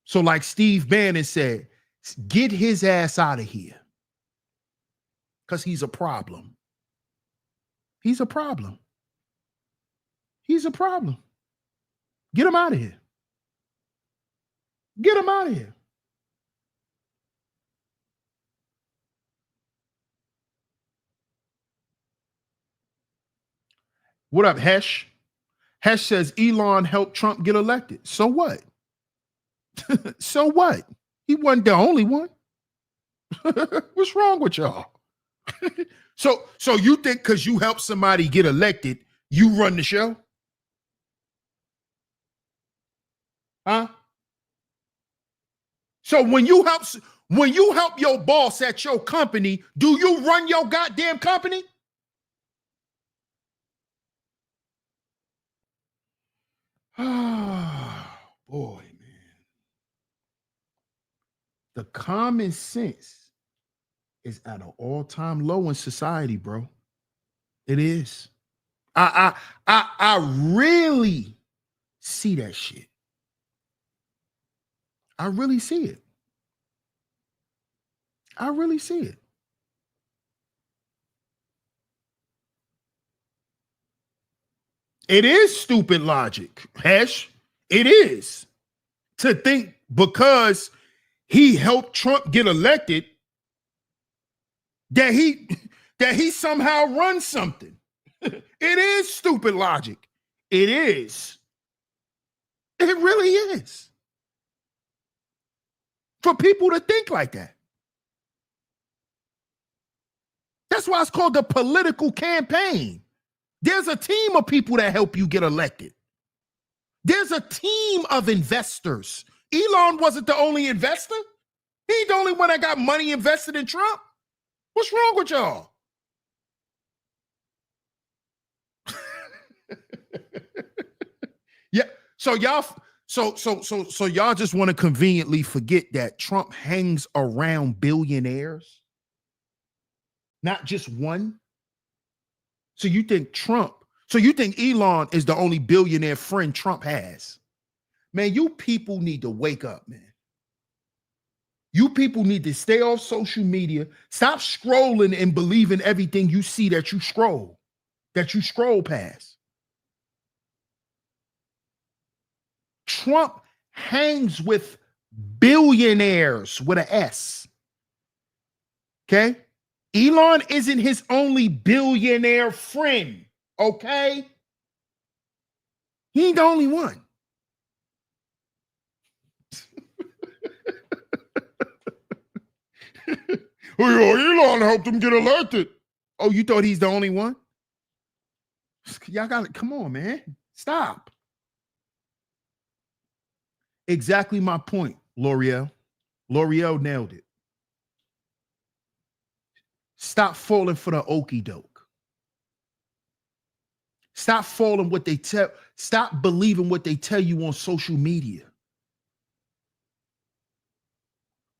So like Steve Bannon said, get his ass out of here because he's a problem. He's a problem. He's a problem. Get him out of here. Get him out of here. What up, Hesh? Hesh says Elon helped Trump get elected. So what? So what? He wasn't the only one. What's wrong with y'all? So you think because you help somebody get elected, you run the show? Huh? So when you help your boss at your company, do you run your goddamn company? Ah, boy, man. The common sense is at an all-time low in society, bro. It is. I really see that shit. I really see it. I really see it. It is stupid logic, Hesh. It is. To think because he helped Trump get elected that he somehow runs something. It is stupid logic. It is. It really is. For people to think like that. That's why it's called the political campaign. There's a team of people that help you get elected. There's a team of investors. Elon wasn't the only investor. He's the only one that got money invested in Trump. What's wrong with y'all? Yeah. So y'all just want to conveniently forget that Trump hangs around billionaires, not just one. So you think Elon is the only billionaire friend Trump has? Man, you people need to wake up, man. You people need to stay off social media. Stop scrolling and believing everything you see that you scroll past. Trump hangs with billionaires with an S. Okay? Elon isn't his only billionaire friend. Okay? He ain't the only one. Elon helped him get elected. Oh, you thought he's the only one? Y'all got it. Come on, man. Stop. Exactly my point, L'Oreal. L'Oreal nailed it. Stop falling for the okie doke. Stop falling what they tell. Stop believing what they tell you on social media.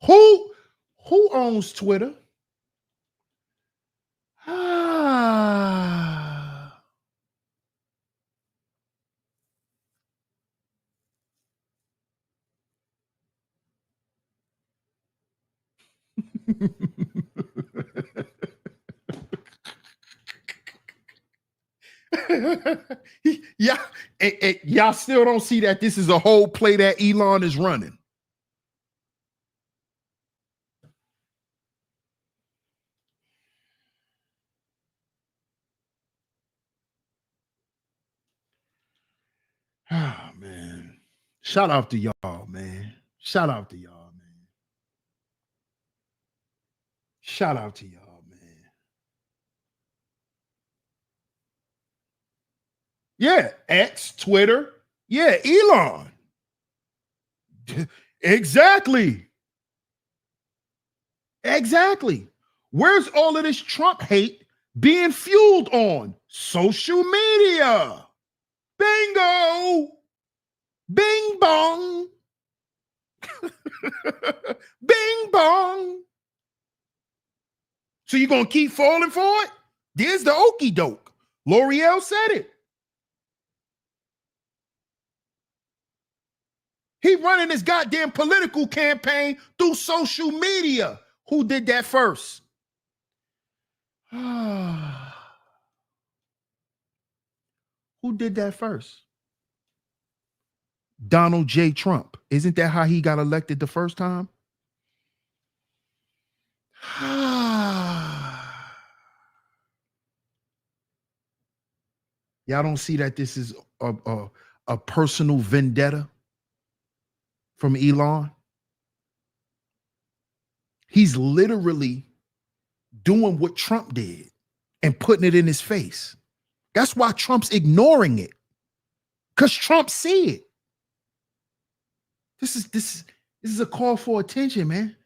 Who owns Twitter? Yeah, y'all still don't see that this is a whole play that Elon is running. Oh, man. Shout out to y'all, man. Shout out to y'all, man. Shout out to y'all, man. Yeah, X, Twitter. Yeah, Elon. Exactly. Exactly. Where's all of this Trump hate being fueled on? Social media. Bingo. Bing bong. Bing bong. So you gonna keep falling for it? There's the okey doke. L'Oreal said it. He running his goddamn political campaign through social media. Who did that first? Who did that first? Donald J. Trump. Isn't that how he got elected the first time? Y'all don't see that this is a personal vendetta from Elon? He's literally doing what Trump did and putting it in his face. That's why Trump's ignoring it. Because Trump see it. This is a call for attention, man.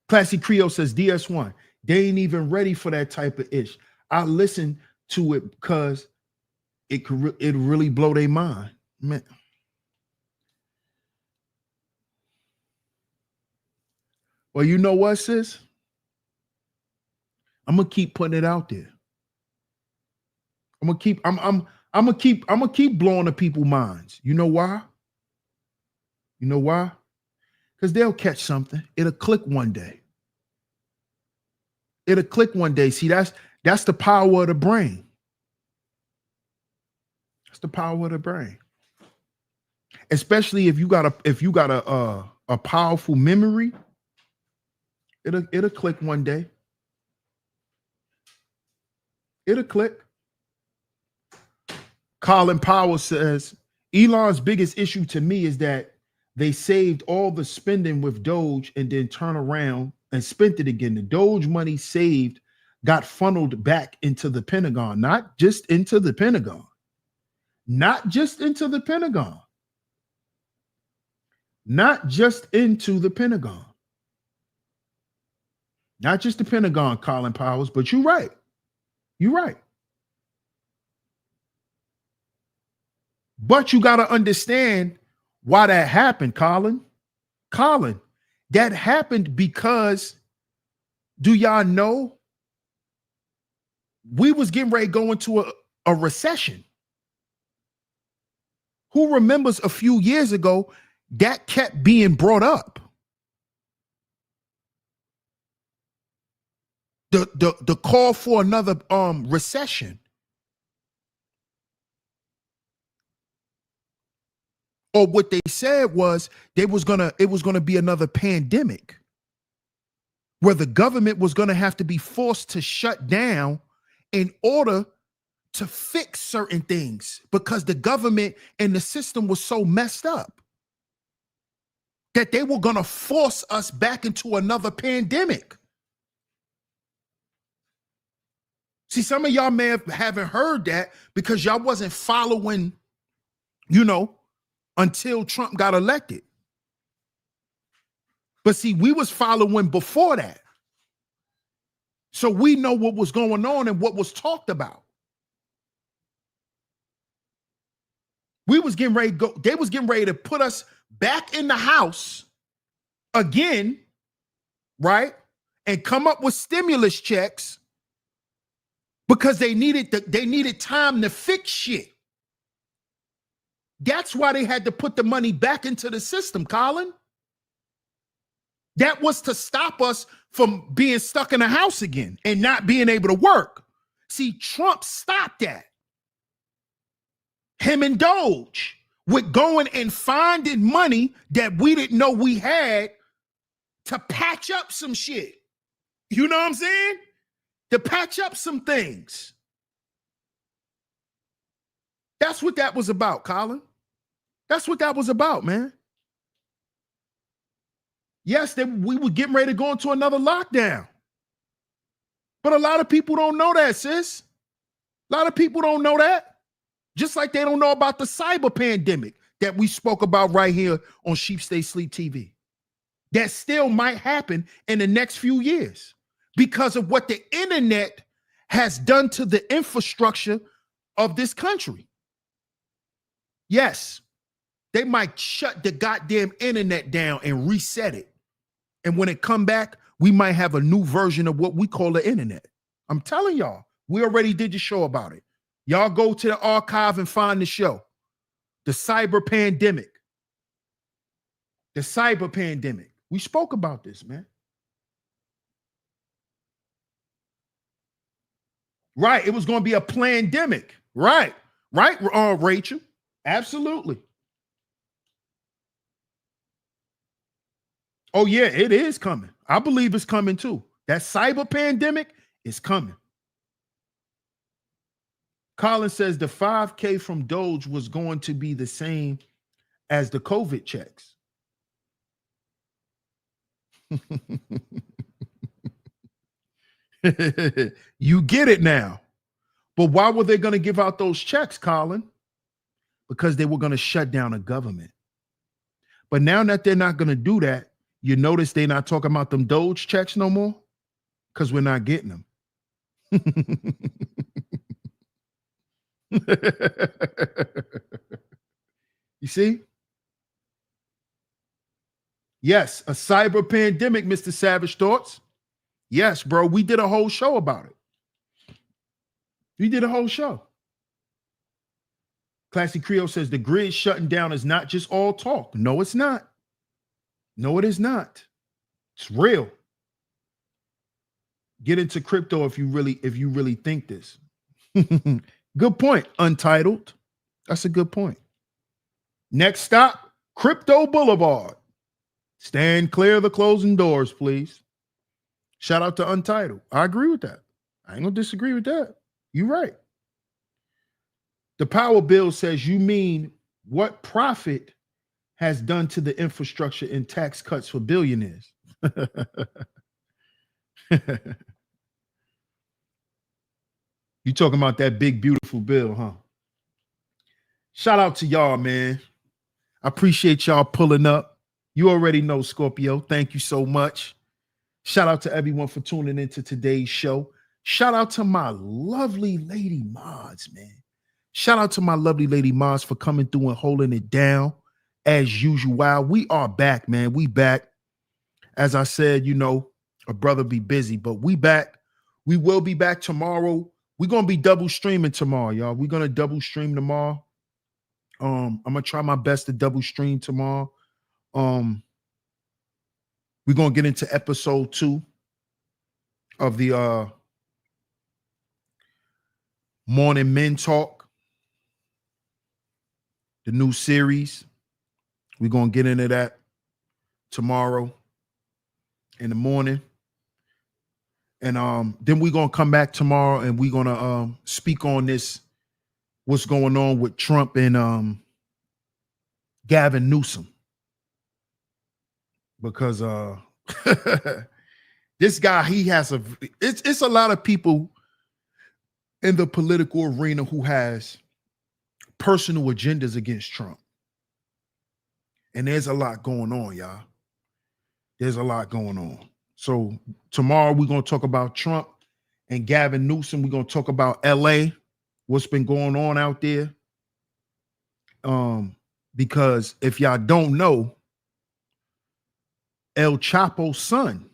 Classy Creole says DS1. They ain't even ready for that type of ish. I listen to it because it really blow their mind, man. Well, you know what, sis? I'm gonna keep putting it out there. I'm gonna keep blowing the people's minds. You know why? You know why? Because they'll catch something. It'll click one day. It'll click one day. See, that's the power of the brain. That's the power of the brain. Especially if you got a powerful memory, it'll click one day. It'll click. Colin Powell says, Elon's biggest issue to me is that they saved all the spending with Doge and then turn around and spent it again. The Doge money saved got funneled back into the Pentagon, not just into the Pentagon. Not just into the Pentagon. Not just into the Pentagon. Not just the Pentagon, Colin Powers, but you're right. You're right. But you got to understand why that happened, Colin. Colin, that happened because, do y'all know, we was getting ready to go into a recession. Who remembers a few years ago that kept being brought up? The call for another recession. Or what they said was it was gonna be another pandemic where the government was gonna have to be forced to shut down in order to fix certain things because the government and the system was so messed up that they were gonna force us back into another pandemic. See, some of y'all haven't heard that because y'all wasn't following, until Trump got elected. But see, we was following before that. So we know what was going on and what was talked about. We was getting ready to go, they was getting ready to put us back in the house again, right? And come up with stimulus checks because they needed time to fix shit. That's why they had to put the money back into the system, Colin. That was to stop us from being stuck in the house again and not being able to work. See, Trump stopped that. Him and Doge with going and finding money that we didn't know we had to patch up some shit. You know what I'm saying? to patch up some things. That's what that was about, Colin. That's what that was about, man. Yes, we were getting ready to go into another lockdown. But a lot of people don't know that, sis. A lot of people don't know that. Just like they don't know about the cyber pandemic that we spoke about right here on Sheep Stay Sleep TV. That still might happen in the next few years because of what the internet has done to the infrastructure of this country. Yes, they might shut the goddamn internet down and reset it. And when it come back, we might have a new version of what we call the internet. I'm telling y'all, we already did the show about it. Y'all go to the archive and find the show. The cyber pandemic. The cyber pandemic. We spoke about this, man. Right. It was going to be a pandemic. Right. Right, Rachel. Absolutely. Oh, yeah, it is coming. I believe it's coming too. That cyber pandemic is coming. Colin says the 5K from Doge was going to be the same as the COVID checks. You get it now. But why were they going to give out those checks, Colin? Because they were going to shut down the government. But now that they're not going to do that, you notice they're not talking about them Doge checks no more? Because we're not getting them. You see? Yes, a cyber pandemic, Mr. Savage Thoughts. Yes, bro, we did a whole show about it. We did a whole show. Classy Creole says the grid shutting down is not just all talk. No, it's not. No, it is not. It's real. Get into crypto if you really think this. Good point, Untitled. That's a good point. Next stop, Crypto Boulevard. Stand clear of the closing doors, please. Shout out to Untitled. I agree with that. I ain't gonna disagree with that. You're right. The Power Bill says, you mean what profit has done to the infrastructure and tax cuts for billionaires? You talking about that big, beautiful bill, huh? Shout out to y'all, man. I appreciate y'all pulling up. You already know, Scorpio. Thank you so much. Shout out to everyone for tuning into today's show. Shout out to my lovely lady mods, man. Shout out to my lovely lady mods for coming through and holding it down as usual. We are back, man. We back. As I said, you know, a brother be busy, but we back. We will be back tomorrow. We're going to be double streaming tomorrow, y'all. We're going to double stream tomorrow. I'm going to try my best to double stream tomorrow. We're going to get into episode 2 of the Morning Men Talk, the new series. We're going to get into that tomorrow in the morning. And then we're going to come back tomorrow and we're going to speak on this, what's going on with Trump and Gavin Newsom. Because this guy, he has it's a lot of people in the political arena who has personal agendas against Trump. And there's a lot going on, y'all. There's a lot going on. So tomorrow we're going to talk about Trump and Gavin Newsom. We're going to talk about LA, what's been going on out there. Because if y'all don't know, El Chapo's son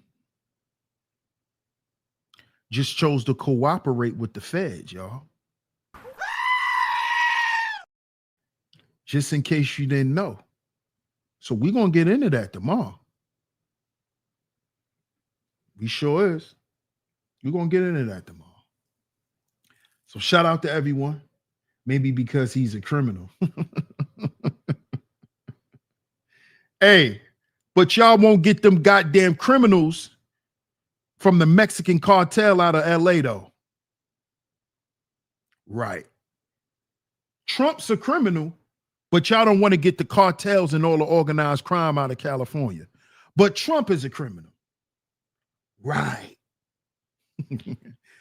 just chose to cooperate with the feds, y'all. Just in case you didn't know. So we're going to get into that tomorrow. We sure is. We're going to get into that tomorrow. So shout out to everyone. Maybe because he's a criminal. Hey, but y'all won't get them goddamn criminals from the Mexican cartel out of LA, though. Right. Trump's a criminal, but y'all don't want to get the cartels and all the organized crime out of California. But Trump is a criminal. Right.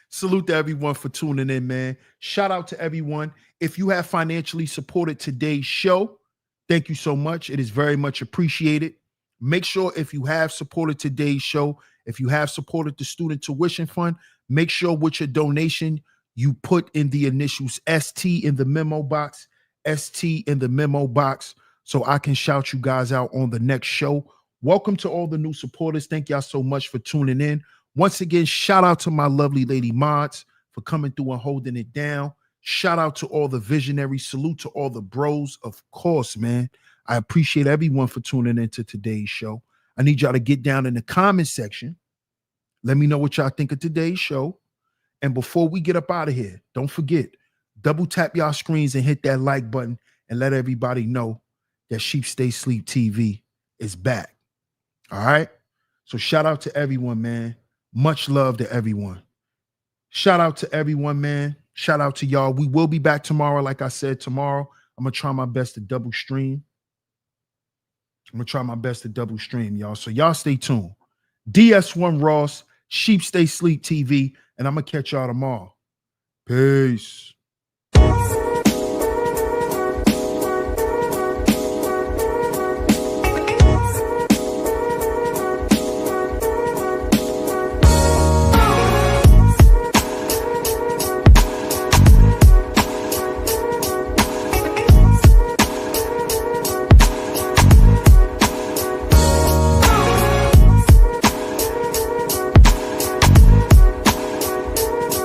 Salute to everyone for tuning in, man. Shout out to everyone. If you have financially supported today's show, thank you so much. It is very much appreciated. Make sure if you have supported today's show, if you have supported the student tuition fund, make sure with your donation, you put in the initials ST in the memo box, ST in the memo box, so I can shout you guys out on the next show. Welcome to all the new supporters. Thank y'all so much for tuning in. Once again, shout out to my lovely lady mods for coming through and holding it down. Shout out to all the visionaries. Salute to all the bros, of course, man. I appreciate everyone for tuning into today's show. I need y'all to get down in the comment section. Let me know what y'all think of today's show. And before we get up out of here, don't forget, double tap y'all screens and hit that like button and let everybody know that Sheep Stay Sleep TV is back. All right? So shout out to everyone, man. Much love to everyone. Shout out to everyone, man. Shout out to y'all. We will be back tomorrow. Like I said, tomorrow, I'm going to try my best to double stream. Y'all. So y'all stay tuned. DS1 Ross, Sheep Stay Sleep TV, and I'm going to catch y'all tomorrow. Peace.